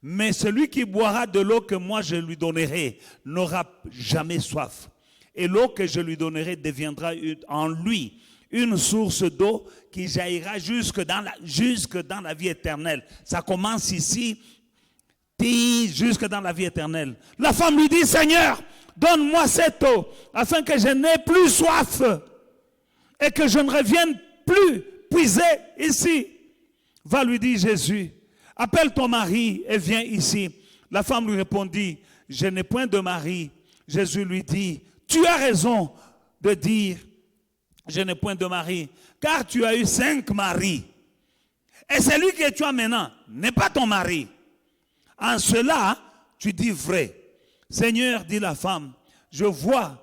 Mais celui qui boira de l'eau que moi je lui donnerai n'aura jamais soif. Et l'eau que je lui donnerai deviendra en lui une source d'eau qui jaillira jusque dans la vie éternelle. Ça commence ici, puis jusque dans la vie éternelle. La femme lui dit, Seigneur, donne-moi cette eau, afin que je n'ai plus soif et que je ne revienne plus puiser ici. Va, lui dit Jésus, appelle ton mari et viens ici. La femme lui répondit, je n'ai point de mari. Jésus lui dit, tu as raison de dire, je n'ai point de mari, car tu as eu 5 maris. Et celui que tu as maintenant n'est pas ton mari. En cela, tu dis vrai. Seigneur, dit la femme, je vois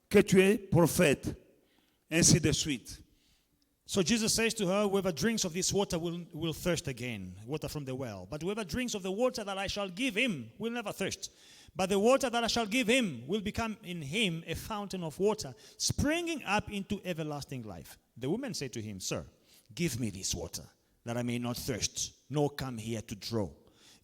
que tu es prophète. Ainsi de suite. So Jesus says to her, whoever drinks of this water will thirst again, water from the well. But whoever drinks of the water that I shall give him will never thirst. But the water that I shall give him will become in him a fountain of water, springing up into everlasting life. The woman said to him, Sir, give me this water, that I may not thirst, nor come here to draw.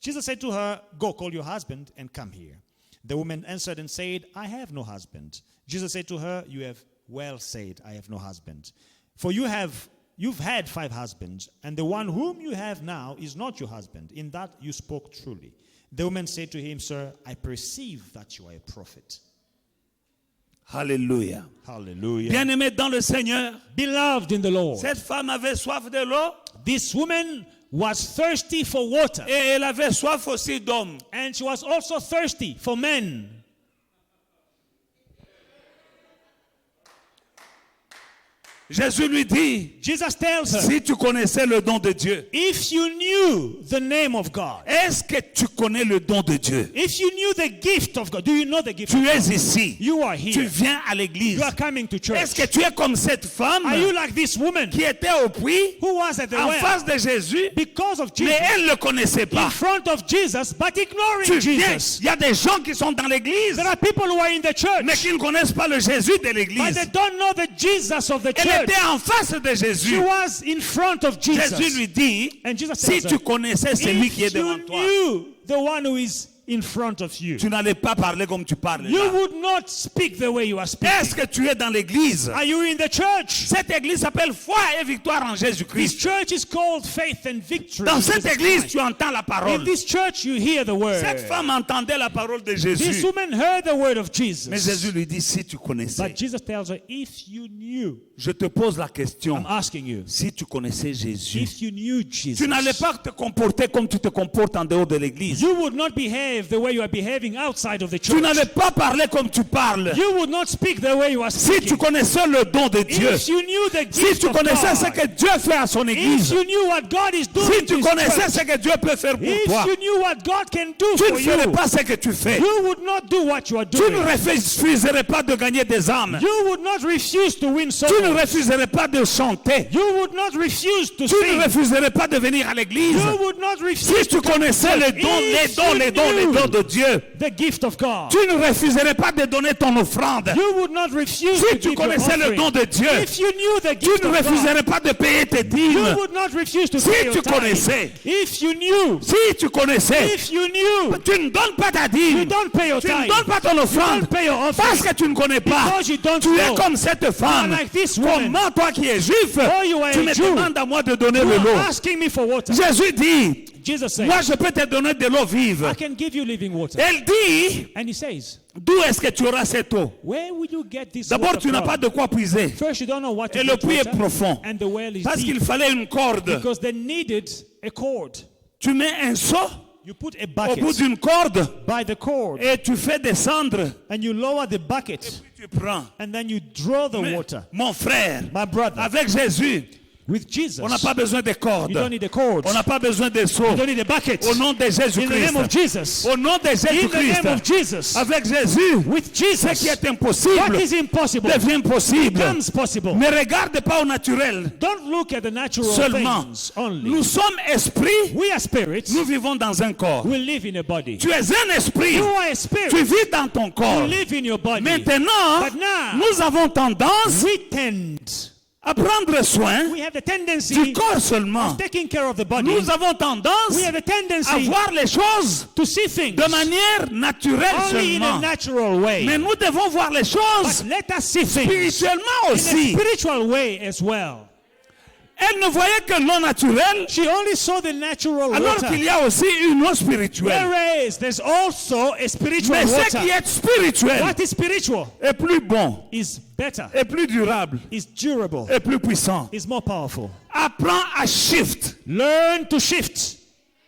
Jesus said to her, Go, call your husband, and come here. The woman answered and said, I have no husband. Jesus said to her, You have well said, I have no husband. For you've had 5 husbands, and the one whom you have now is not your husband. In that you spoke truly. The woman said to him, Sir, I perceive that you are a prophet. Alléluia. Hallelujah. Bien-aimé dans le Seigneur, Beloved in the Lord, cette femme avait soif de l'eau this woman was thirsty for water, et elle avait soif aussi d'hommes. and she was also thirsty for men. Jésus lui dit, Jesus tells her, si tu connaissais le don de Dieu, if you knew the name of God, est-ce que tu connais le don de Dieu? if you knew the gift of God, do you know the gift Tu of God? es ici, You are tu here. viens à l'église. You are coming to church. Est-ce que tu es comme cette femme Are you like this woman qui était au puits who was at the en well face de Jésus, because of mais Jesus, elle ne le connaissait in pas? front of Jesus, but ignoring Tu viens, Jesus? il y a des gens qui sont dans l'église, There are people who are in the church, mais qui ne connaissent pas le Jésus de but l'église. they don't know the Jesus of the Et les church. était en face de She Jésus. was in front of Jésus Jesus. lui dit, And Jesus si tells tu her, connaissais celui qui est if devant you toi, knew the one who is in front of you, tu n'allais pas parler comme tu parles you là. would not speak the way you are speaking. Est-ce que tu es dans l'église? Are you in the church? Cette église s'appelle foi et victoire en This Jésus-Christ. church is called Faith and Victory. Dans in cette Jesus église, Christ. tu entends la In parole. this church, you hear the word. Cette femme entendait la parole de This Jésus. woman heard the word of Jesus. Mais Jésus lui dit, si tu connaissais, But Jesus tells her, if you knew, je te pose la question, I'm asking you, si tu connaissais Jésus, if you knew Jesus, tu n'allais pas te comporter comme tu te comportes en dehors de l'église. you would not behave the way you are behaving outside of the Tu church. n'allais pas parler comme tu parles. You would not speak the way you are Si tu speaking. connaissais le don de Dieu, If you knew the si gift tu of connaissais ce God, que Dieu fait à son if église, you knew what God is doing si to tu His connaissais church, ce que Dieu peut faire pour if toi, you knew what God can do tu ne for ferais you, pas ce que tu fais. you would not do what you are Tu ne doing. refuserais pas de gagner des âmes. You would not refuse to win souls. Tu ne refuserais pas de chanter. You would not refuse to Tu ne sing. refuserais pas de venir à l'église. You would not refuse Si tu connaissais les dons, les If dons, you les dons, les knew dons de Dieu, the gift of God. tu ne refuserais pas de donner ton offrande. You would not refuse Si to tu give your connaissais le offering. don de Dieu, If you knew the tu gift ne of God, refuserais pas de payer tes you dîmes. would not refuse to Si pay tu your tithe. connaissais, If you knew, si tu connaissais, if you knew, tu ne donnes pas ta dîme. you don't pay your Tu ne tithe. donnes pas ton You offrande don't pay your parce offering. que tu ne connais pas. Because you don't Tu es know. comme cette femme. like this woman. Comment toi qui es juif, Oh, you are tu a me Jew. demandes à moi de donner You de l'eau. are asking me for water. Jésus dit, Jesus said, moi je peux te donner de l'eau vive. I can give you living water. Elle dit, And he says, d'où est-ce que tu auras cette eau? where will you get this D'abord, water tu n'as from? pas de quoi puiser. First, you don't know what to Et le get puits est water, profond. and the well is Parce deep. qu'il fallait une corde. Because they needed a cord. Tu mets un seau You put a au bout bucket d'une corde by the cord, et tu fais descendre. and you lower the bucket, Tu prends. and then you draw the Mais, water. mon frère, My brother, avec Jésus, with Jesus, on n'a pas besoin de you cordes. don't need a cord. On n'a pas besoin de seaux. You don't need a bucket. Au nom de In the name Jésus-Christ. of Jesus. Au nom de In the Jésus-Christ. name of Jesus. Avec Jésus, With ce Jesus. qui est What impossible is impossible devient possible. becomes possible. Ne regarde pas au naturel Don't look at the natural seulement. things only. Nous sommes esprits, We are spirits. nous vivons dans un corps. We live in a body. Tu es un esprit, You are a tu spirit. vis dans ton You corps. live in your body. Maintenant, But now, nous avons tendance we tend, à prendre soin we have the du tendency corps seulement. of taking care of the body. Nous avons tendance We have a à tendency voir les choses to see things de manière naturelle only in a seulement. natural way. Mais nous devons voir les choses But let us see things spirituellement in a aussi. spiritual way as well. Elle ne voyait que l'eau naturelle, She only saw the natural alors water. qu'il y a aussi une eau spirituelle. Whereas there's also a spiritual Mais ce water. qui est spirituel What is spiritual est plus bon, is better, est plus durable, is durable, est plus puissant. is more powerful. Apprends à shift. Learn to shift.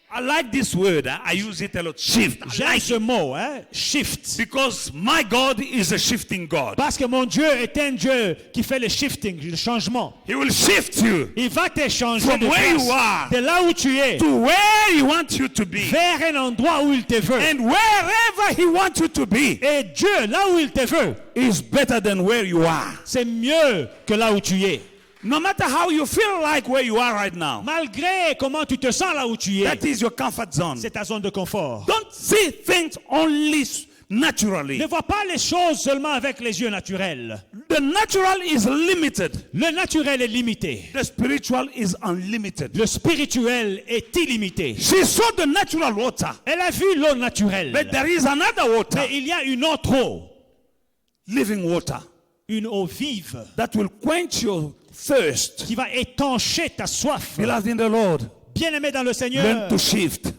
I like this word. I use it a lot. Shift. I J'aime like ce it. mot, hein? Shift. Because my God is a shifting God. Parce que mon Dieu est un Dieu qui fait le shifting, le changement. He will shift you Il va te changer From de where place, you are de là où tu es, to where He wants you to be. vers un endroit où il te veut. And wherever He wants you to be Et Dieu, là où il te veut, is better than where you are. c'est mieux que là où tu es. No matter how you feel like where you are right now, Malgré comment tu te sens là où tu es, that is your comfort zone. c'est ta zone de confort. Don't see things only naturally. Ne vois pas les choses seulement avec les yeux naturels. The natural is limited. Le naturel est limité. The spiritual is unlimited. Le spirituel est illimité. She saw the natural water, Elle a vu l'eau naturelle. but there is another water, Mais il y a une autre eau, living water, une eau vive, that will quench your thirst. qui va étancher ta soif. Beloved in the Lord, Bien-aimé dans le learn Seigneur, to shift.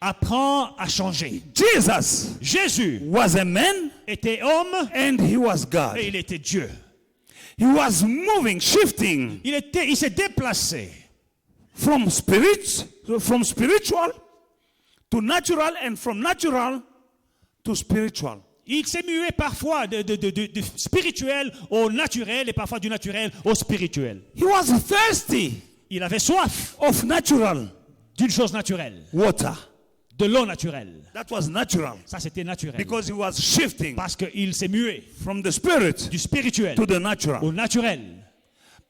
apprends à changer. Jesus Jésus was a man était homme and he was God. et il était Dieu. He was moving, shifting Il s'est déplacé from spiritual to natural and from natural to spiritual. Il s'est mué parfois de spirituel au naturel et parfois du naturel au spirituel. He was thirsty Il avait soif of natural d'une chose naturelle, water. de l'eau naturelle. That was natural Ça, c'était naturel. because he was shifting Parce qu'il s'est mué from the spirit du spirituel to the natural. au naturel.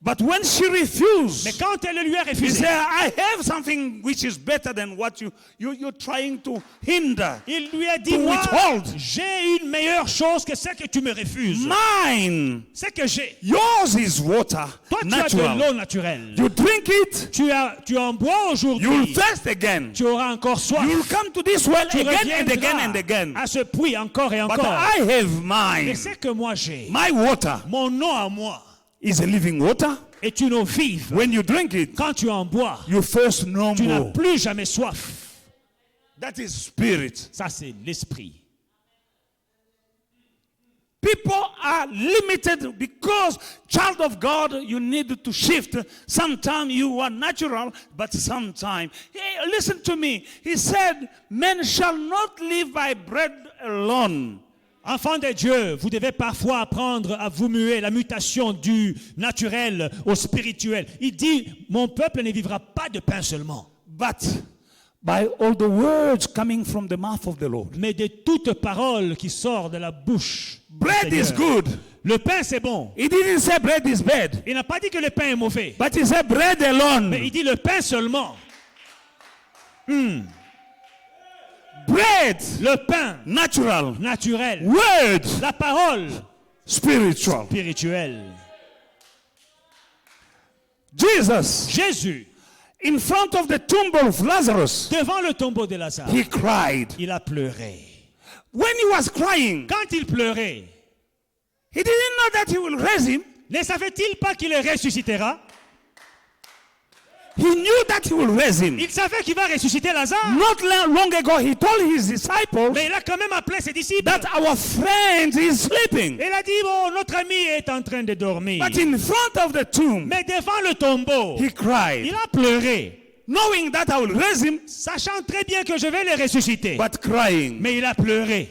But when she refused, Mais quand elle lui a he refusé, said, I have something which is better than what you're trying to hinder. il lui a dit, To moi, withhold. j'ai une meilleure chose que celle que tu me refuses. Mine, C'est que j'ai. yours is water, Toi, tu as de natural. l'eau naturelle. You drink it, Tu en bois you'll aujourd'hui. thirst again. Tu auras encore soif. You'll come to this well Tu again and again and reviendras again. à ce puits encore et But encore. I have Mais mine. c'est que moi j'ai. My water Mon eau à moi is a living water. est une eau vive. When you drink it, Quand tu en bois, you thirst no tu n'as more. plus jamais soif. That is spirit. Ça, c'est l'esprit. People are limited because, child of God, you need to shift. Sometimes you are natural, but sometimes. Hey, listen to me. He said, men shall not live by bread alone. Enfants de Dieu, vous devez parfois apprendre à vous muer, la mutation du naturel au spirituel. Il dit, mon peuple ne vivra pas de pain seulement, But by all the words coming from the mouth of the Lord. mais de toute parole qui sort de la bouche. du Bread is Seigneur. good. Le pain, c'est bon. He didn't say bread is bad, Il n'a pas dit que le pain est mauvais, but he said bread alone. mais il dit le pain seulement. Bread, Le pain natural. naturel. Word, La parole spiritual. spirituelle. Jesus, Jésus, in front of the tomb of Lazarus, devant le tombeau de Lazare, he cried. il a pleuré. When he was crying, Quand il pleurait, he didn't know that he will raise him. ne savait-il pas qu'il le ressuscitera? He knew that he will raise him. Il savait qu'il va ressusciter Lazare. Not long ago, he told his disciples Mais il a quand même appelé ses disciples. that our friend is sleeping. Il a dit, bon, notre ami est en train de dormir. But in front of the tomb, Mais devant le tombeau, he cried, il a pleuré, knowing that I will raise him, sachant très bien que je vais le ressusciter. but crying. Mais il a pleuré.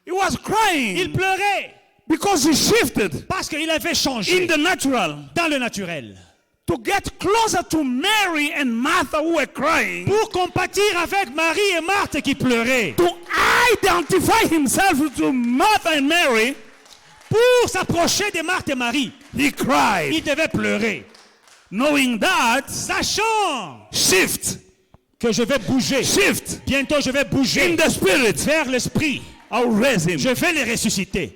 He was Il crying pleurait because he shifted parce qu'il avait changé in the natural dans le naturel. to get closer to Mary and Martha who were crying, Pour compatir avec Marie et Marthe qui pleuraient. to identify himself to Martha and Mary. Pour s'approcher de Marthe et Marie, He cried, il devait pleurer. knowing that Sachant shift, que je vais bouger. shift Bientôt je vais bouger in the spirit. vers l'esprit. I'll raise him. Je vais les ressusciter.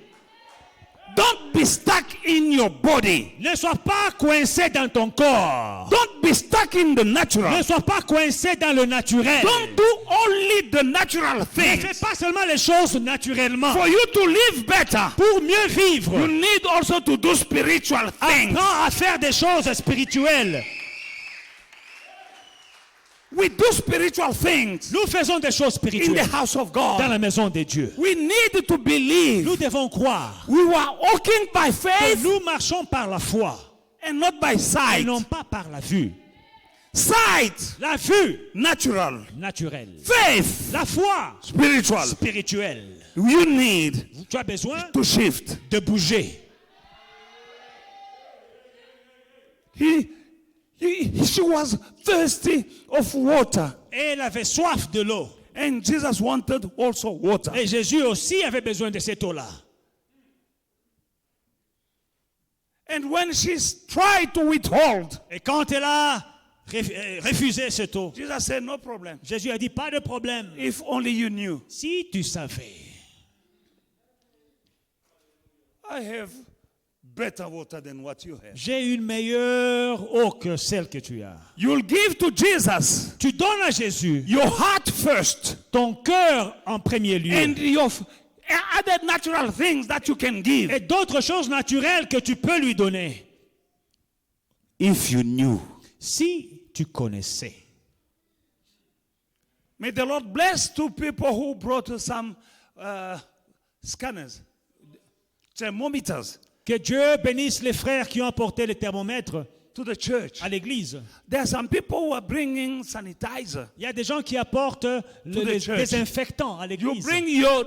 Don't be stuck in your body. Ne sois pas coincé dans ton corps. Don't be stuck in the Ne natural. sois pas coincé dans le naturel. Don't do only the natural Ne fais things. pas seulement les choses naturellement. For you to live better, Pour mieux vivre, you need also to do spiritual things. apprends à faire des choses spirituelles. We do spiritual things Nous faisons des choses in the spirituelles house of dans God. la maison de Dieu. We need to believe. Nous devons croire We were walking by que faith nous marchons par la foi and not by et sight. non pas par la vue. Sight, La vue natural. naturelle. Faith, La foi spiritual. spirituelle. You need Tu as besoin to shift. de bouger. She was thirsty of water. Et elle avait soif de l'eau. And Jesus wanted also water. Et Jésus aussi avait besoin de cette eau-là. And when she tried to withhold, Et quand elle a refusé cette eau, Jesus said, no problem. Jésus a dit, pas de problème. If only you knew. Si tu savais, I have better water than what you have. j'ai une meilleure eau que celle que tu as. You'll give to Jesus Tu donnes à Jésus your heart first ton cœur en premier lieu. and your other natural things that you can give. Et d'autres choses naturelles que tu peux lui donner. If you knew. Si tu connaissais. May the Lord bless two people who brought some scanners, thermometers Que Dieu bénisse les frères qui ont apporté les thermomètres to the church. à l'église. There are some people who are bringing sanitizer. Il y a des gens qui apportent les church. désinfectants à You l'église. bring your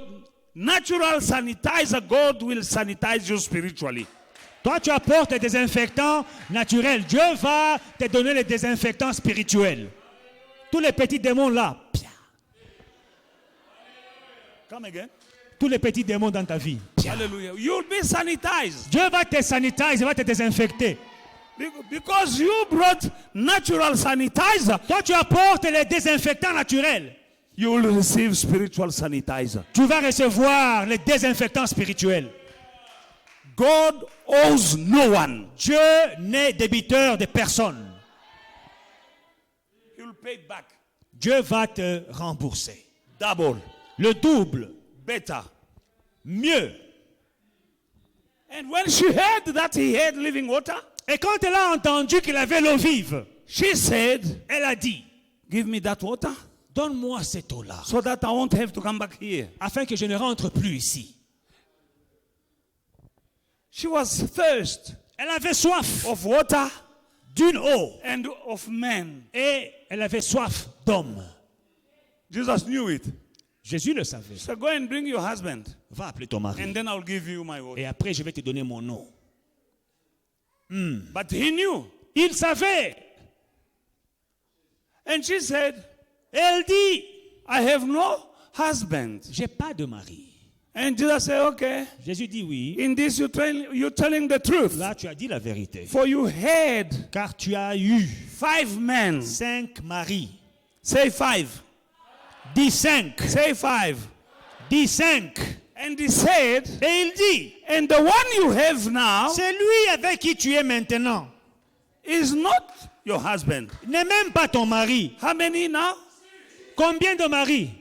natural sanitizer, God will sanitize you spiritually. Toi, tu apportes des désinfectants naturels. Dieu va te donner les désinfectants spirituels. Tous les petits démons là. Come again. tous les petits démons dans ta vie. Hallelujah. You'll be sanitized. Dieu va te sanitiser, va te désinfecter. Because you brought natural sanitizer, Toi, tu apportes les désinfectants naturels. you will receive spiritual sanitizer. Tu vas recevoir les désinfectants spirituels. God owes no one. Dieu n'est débiteur de personne. He will pay it back. Dieu va te rembourser. Double. Le double, Better. mieux. And when she heard that he had living water, Et quand elle a entendu qu'il avait l'eau vive, she said, elle a dit, give me that water donne-moi cette eau-là, so that I won't have to come back here. afin que je ne rentre plus ici. She was thirst Elle avait soif of water d'une eau and of men. et elle avait soif d'homme. Jesus knew it. Jésus le savait. So go and bring your husband, Va appeler ton mari and then I'll give you my water. et après je vais te donner mon eau. But he knew. Il savait. And she said, Elle dit, I have no husband. j'ai pas de mari. And Jesus said, okay. Jésus dit oui. In this you're telling the truth. Là, tu as dit la vérité. For you had Car tu as eu 5 men. 5 maris. Say 5. Dis 5. Say 5. Dis 5. And he said, Et il dit, and the one you have now c'est lui avec qui tu es maintenant. is not your husband. N'est même pas ton mari. How many now? Combien de maris?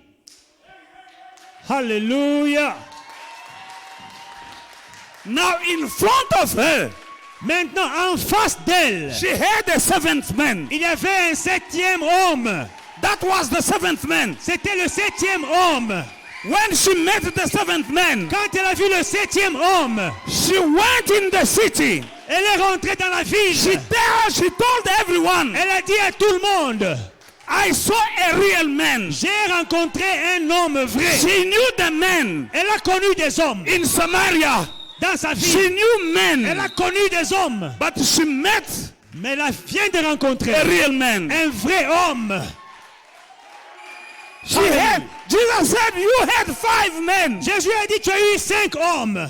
Alléluia. Now in front of her, Maintenant, en face d'elle, she had a 7th man. il y avait un 7e homme. That was the 7th man. C'était le 7e homme. When she met the 7th man, Quand elle a vu le 7e homme, she went in the city. elle est rentrée dans la ville. She told everyone, Elle a dit à tout le monde, I saw a real man. j'ai rencontré un homme vrai. She knew the man Elle a connu des hommes in Samaria. dans sa She vie. knew Elle men, a connu des hommes. but she met Mais elle vient de rencontrer a real man. un vrai homme. She had, Jesus said, you had 5 men Jésus a dit, tu as eu 5 hommes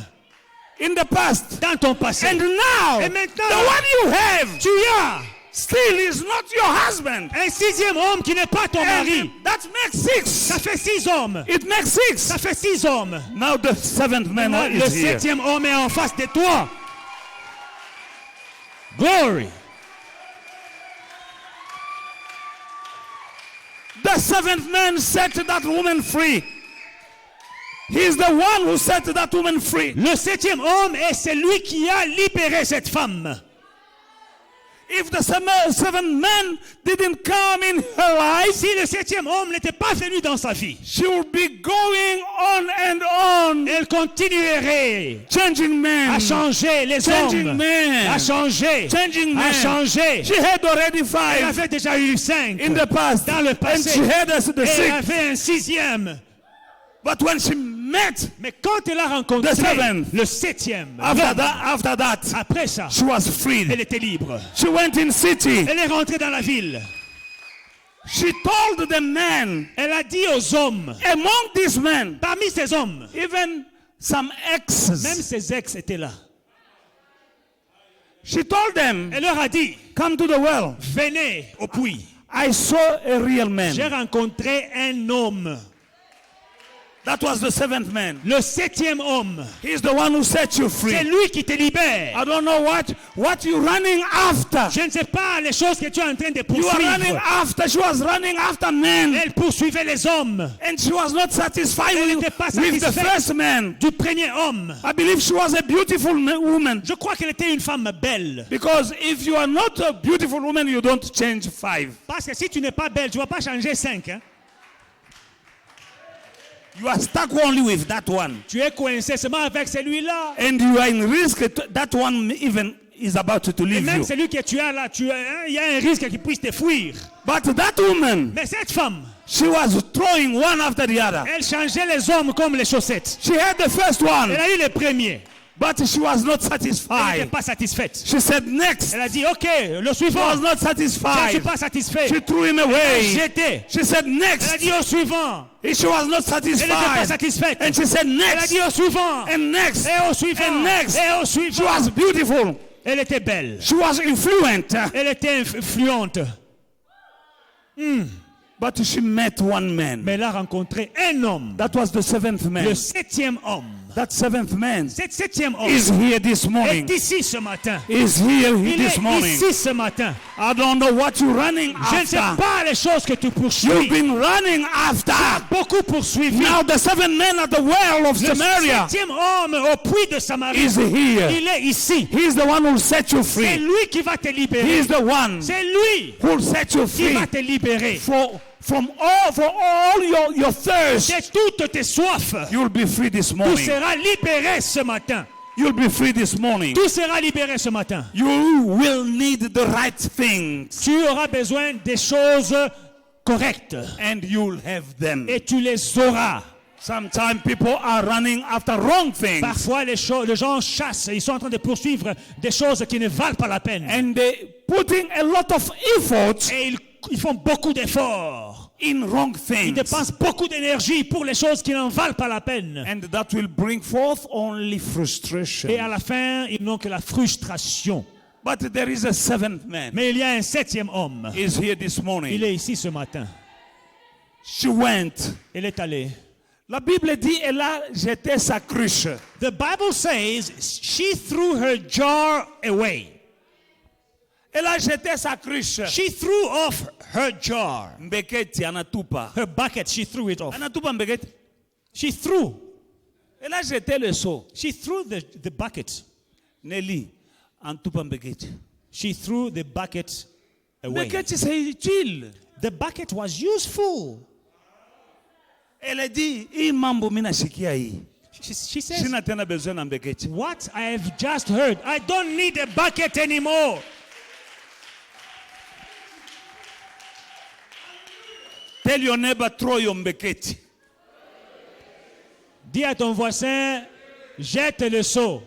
in the past. dans ton passé. And now, Et maintenant, the one you have tu as still is not your husband. un 6e homme qui n'est pas ton mari. And that makes 6. Ça fait 6 hommes. It makes 6. Ça fait 6 hommes. Now the 7th man Le is here. 7e homme est en face de toi. Glory. The 7th man set that woman free. He's the one who set that woman free. Le 7e homme est celui qui a libéré cette femme. If the 7th man didn't come in her life, Si le 7e homme n'était pas venu dans sa vie, she would be going on and on, elle continuerait changing men, à changer les changing hommes, men, à changer, changing à men. changer. She had already Elle 5 avait déjà eu 5 in the past, dans le and passé. she had the Et elle 6th. avait un 6e. But when she met, Mais quand elle a rencontré The 7th. le 7e, after that, après ça, she was freed. elle était libre. She went in city. Elle est rentrée dans la ville. She told the men, Elle a dit aux hommes, among these men, parmi ces hommes, even some même exes, ses ex étaient là. she told them, Elle leur a dit, come to the well. venez au puits. I saw a real J'ai man. rencontré un homme. That was the 7th man. Le 7e homme. He's the one who set you C'est free. lui qui te libère. I don't know what you're running after. Je ne sais pas les choses que tu es en train de You are running poursuivre. after. She was running after men, Elle poursuivait les hommes and she was not satisfied Elle with n'était pas the satisfaite. first man. du premier homme. I believe she was a beautiful woman. Je crois qu'elle était une femme belle. Because if you are not a beautiful woman, you don't change 5. Parce que si tu n'es pas belle, tu ne vas pas changer 5. Hein? You are stuck only with that one. Tu es coincé seulement avec celui-là. And you are in risk. That one even is about to Et leave même you. celui que tu as là, il y a un risque qu'il puisse te fuir. But that woman, Mais cette femme, she was throwing one after the other. elle changeait les hommes comme les chaussettes. She had the first one. Elle a eu le premier. But she was not Elle n'était satisfied. pas satisfaite. She said, next. Elle a dit, OK, le She suivant. was not Je ne suis satisfied. pas satisfait. She threw him away. Jeté. She said, Elle a next. dit au suivant. And she was not Elle n'était pas satisfied. satisfaite. And she said, Elle a next. dit au suivant. And next. Et au suivant. And next. Et au She suivant. was beautiful. Elle était belle. She was influent. Elle était influente. But she met one man. Mais elle a rencontré un homme. That was the seventh man. Le 7e homme. That seventh man Cet 7e homme is here this est morning. ici ce matin. Is here Il this est morning. ici ce matin. I don't know what you're running Je ne sais after. pas les choses que tu You've poursuis. been running after. Beaucoup poursuivi. Now the seven men at the well of Le Samaria 7e homme au puits de Samarie. is here. Il est ici. He's the one who will set you C'est free. lui qui va te libérer. He's the one C'est lui who will set you qui free va te libérer. for all your thirst. C'est toutes tes soifs. You'll be free this Tout morning. sera libéré ce matin. You'll be free this morning. Tout sera libéré ce matin. You will need the right things Tu auras besoin des choses correctes. and you'll have them. Et tu les auras. Sometimes people are running after wrong things Parfois, les gens chassent. Ils sont en train de poursuivre des choses qui ne valent pas la peine. and they putting a lot of effort Et ils font beaucoup d'efforts. in wrong Ils things. dépensent beaucoup d'énergie pour les choses qui n'en valent pas la peine. And that will bring forth only frustration. Et à la fin, ils n'ont que la frustration. But there is a seventh man. Mais il y a un 7e homme. Is here this morning. Il est ici ce matin. She went. Elle est allée. La Bible dit, elle a jeté sa cruche. The Bible says she threw her jar away. Elle a jeté sa cruche. She threw off her jar. Mbeketi anatupa. Her bucket, she threw it off. Anatupa mbeketi. She threw. Elle a jeté le seau. She threw the bucket. Nelly, antupa mbeketi. She threw the bucket away. Mbeketi c'est utile. The bucket was useful. Elle a dit, hii mambo mimi nasikia hii. She says, Sina tena besoin na mbeketi. what I have just heard, I don't need a bucket anymore. Tell your neighbor, throw your mbeketi. Dis à ton voisin, jette le seau.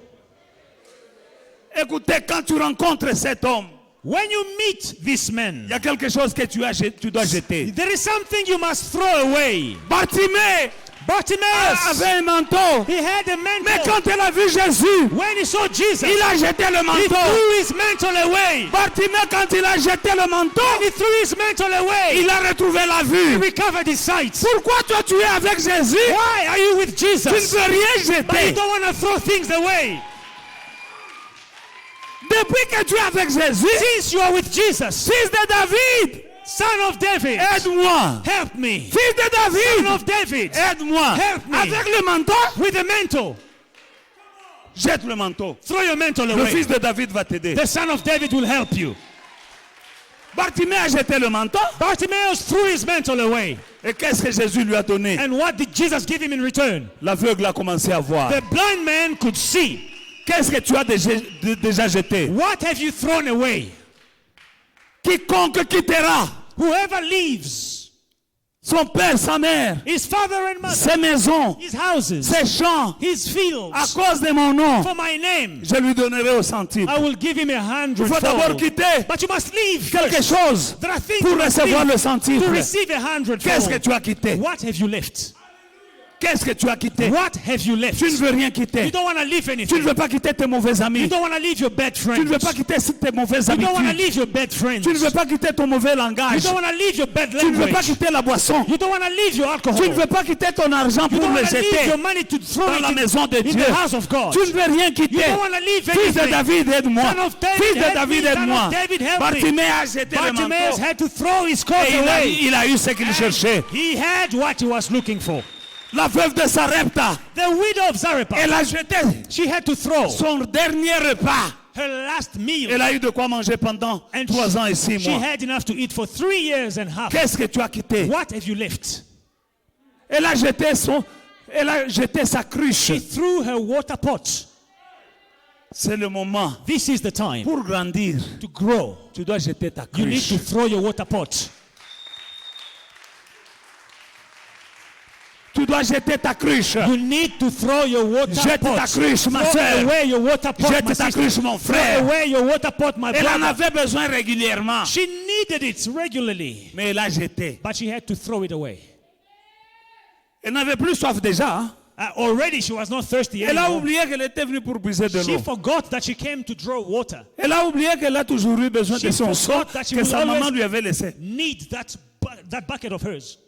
Écoutez, quand tu rencontres cet homme, When you meet this il man, y a quelque chose que tu dois jeter. there is something you must throw away. Bartimée Bartimaeus, avait un manteau. he had a Mais mantle. quand elle a vu Jésus, When he saw Jesus, il a jeté le he manteau. threw his mantle away. Bartimée, quand il a jeté le manteau, He threw his mantle away. il a retrouvé la He vue. recovered his sight. Pourquoi toi tu es avec Jésus? Why are you with Tu ne Jesus? peux rien But you jeter. don't want to throw things away. Depuis que tu es avec Jésus, Since you are with Jesus, fils de David, son of David, aide-moi. help me. Fils de Son David, of David, aide-moi. Help me. Avec le manteau, with a mantle. jette le manteau. Throw your mantle Le away. fils de David va t'aider. The son of David will help you. Bartimée a jeté le manteau. Bartimaeus threw his mantle away. Et qu'est-ce que Jésus lui a donné? And what did Jesus give him in return? L'aveugle a commencé à voir. The blind man could see. Qu'est-ce que tu as déjà jeté? What have you thrown away? Quiconque quittera Whoever leaves son père, sa mère, his father and mother, ses maisons, his houses, ses champs, his à fields, cause de mon nom, for my name, je lui donnerai au centime. I will give him Il faut d'abord 100-fold. quitter But you must leave quelque first. chose There are things pour you must recevoir leave le centime. to receive Qu'est-ce que 100-fold. tu as quitté? What have you left? Qu'est-ce que tu as quitté? What have you left? Tu ne veux rien You quitter. don't want to leave Tu ne anything. veux pas quitter tes mauvais You amis. don't want to leave your bad Tu ne veux friends. pas quitter tes mauvaises You don't want to habitudes. leave your bad friends. Tu ne veux pas quitter ton mauvais You langage. don't want to leave your bad Tu ne veux pas language. quitter la boisson. You don't want to leave your alcohol. Tu ne veux pas quitter ton argent You pour don't le want to leave jeter your money to throw dans la it maison de in Dieu. the house of God. Tu ne veux rien You quitter. don't want to leave Fils de anything. David, aide-moi. Son of David, Fils de help David, me. Son aide-moi. of David, help me. Bartimée a jeté le Bartimaeus manteau. had to throw his coat Et away. il a eu ce qu'il cherchait. He had what he was looking for. La veuve de Sarepta, The widow of Zarephath, elle a jeté she had to throw son dernier repas. her last meal. Elle a eu de quoi manger pendant And 3 ans et 6 she mois. had enough to eat for 3 years and a half. Qu'est-ce que tu as quitté? What have you left? Elle a jeté sa cruche. She threw her water pot. C'est le moment. This is the time Pour grandir, to grow. tu dois jeter ta You need cruche. to throw your water pot. Tu dois jeter ta cruche. You need to throw your water Jette pot. ta cruche, ma Throw soeur. away your water pot, my Jette ta sister. cruche, mon Throw frère. away your water pot, my Elle en brother. avait besoin régulièrement. She needed it regularly, Mais elle a jeté. but she had to throw it away. Elle n'avait plus soif déjà. Hein? Already she was not thirsty Elle a anymore. oublié qu'elle était venue pour puiser de She l'eau. forgot that she came to draw water. Elle a oublié qu'elle a toujours eu besoin She de son sang forgot that she que will sa maman always lui avait laissé. need that bucket of hers.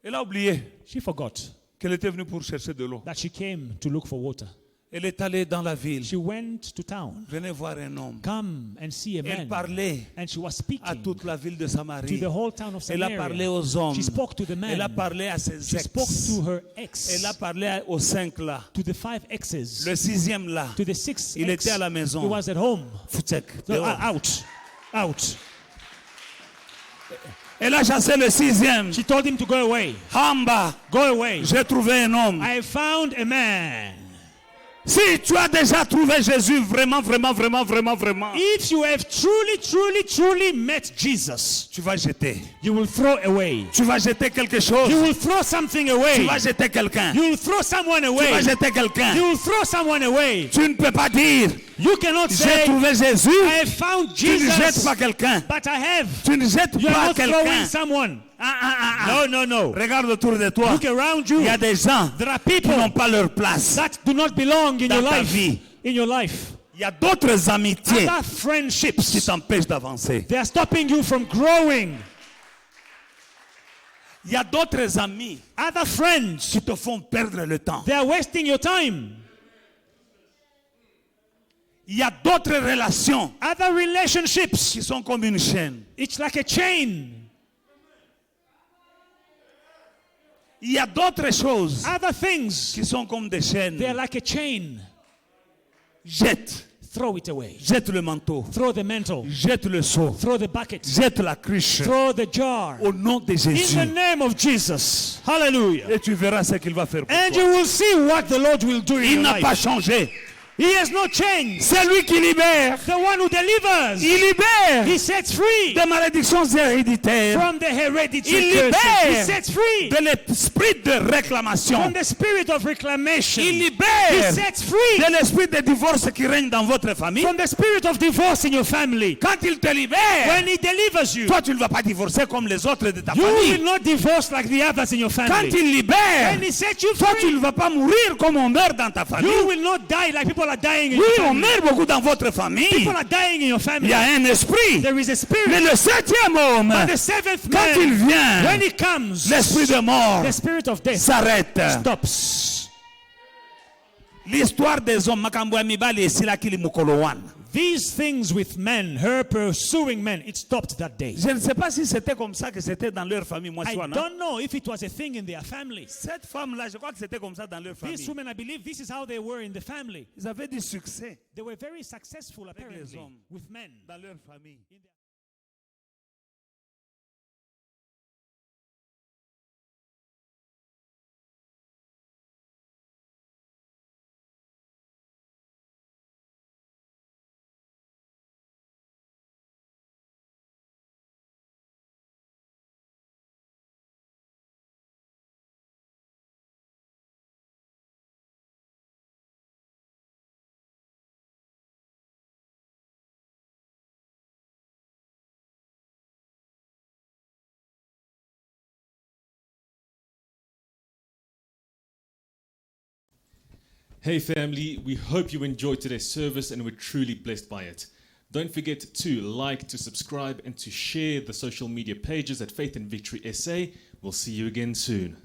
Elle a oublié She forgot qu'elle était venue pour chercher de l'eau. that she came to look for water. Elle est allée dans la ville. She went to town. Venez voir un homme. Come and see a Elle man. parlait And she was à speaking toute la ville de to Samarie. the whole town of Elle a parlé Samaria. aux hommes. She spoke to the Elle a man. parlé à ses She ex. spoke to her ex. Elle a parlé aux 5 là. To the 5 exes. Le 6e là. To the 6 Il ex. était à la maison. He was at home. Foutek. So, dehors. out. Out. Elle a chassé le 6e. She told him to go away. Hamba. Go away. J'ai trouvé un homme. I found a man. Si tu as déjà trouvé Jésus vraiment, vraiment, If you have truly met Jesus, tu vas jeter. you will throw away. Tu vas jeter quelque chose. You will throw something Tu away. vas jeter quelqu'un. You will throw someone Tu away. vas jeter quelqu'un. You will throw someone away. Tu ne peux pas dire, You cannot j'ai say, trouvé Jésus. I have found Tu ne jettes Jesus, pas quelqu'un. but I have. Tu ne jettes You are pas not throwing quelqu'un. someone. Ah. No. Regarde autour de toi. Look around you. Il y a des gens There are qui people n'ont pas leur place. that do not belong in Dans your ta life. vie. In your life. Il y a d'autres amitiés Other qui friendships, t'empêchent d'avancer. they are stopping you from growing. Il y a d'autres amis Other friends, qui te font perdre le temps. they are wasting your time. Il y a d'autres relations Other relationships, qui sont comme une chaîne. it's like a chain. Il y a d'autres choses Other things, qui sont comme des chaînes. they are like a chain. Jette. Throw it away. Jette le manteau. Throw the mantle. Jette le seau. Throw the bucket. Jette la cruche. Throw the jar. Au nom de In Jésus. the name of Jesus. Hallelujah. Et tu verras ce qu'il va faire pour And toi. you will see what the Lord will do in Il your n'a pas life. changé. He has not changed. C'est lui qui libère. The one who delivers. Il libère He sets free des malédictions héréditaires. from the hereditary Il curses. He libère sets free de l'esprit de réclamation. from the spirit of reclamation. Il He libère sets free de l'esprit de divorce qui règne dans votre famille. from the spirit of divorce in your family. Quand il te libère, When he delivers you, toi tu ne vas pas divorcer comme les autres de ta you will famille. not divorce like the others in your Quand family. il libère, When he sets you toi tu free, ne vas pas mourir comme on meurt dans ta famille. you will not die like people are dying in Oui, your on family. meurt beaucoup dans votre famille. People are dying in your Il family. y a un esprit. There is a spirit. Mais le 7e homme, But the seventh quand il man, vient, when he comes, l'esprit de mort the spirit of death s'arrête. stops. L'histoire des hommes, makambo ya mibali esila kili mukolo wana. These things with men, her pursuing men, it stopped that day. Je ne sais pas si c'était comme ça que c'était dans leur famille, moi I soit, non? don't know if it was a thing in their family. Cette femme-là, je crois que c'était comme ça dans leur famille. These women, I believe this is how they were in the family. Ils avaient du succès They were very successful apparently hommes. with men. dans leur famille. Hey family, we hope you enjoyed today's service and were truly blessed by it. Don't forget to like, to subscribe, and to share the social media pages at Faith and Victory SA. We'll see you again soon.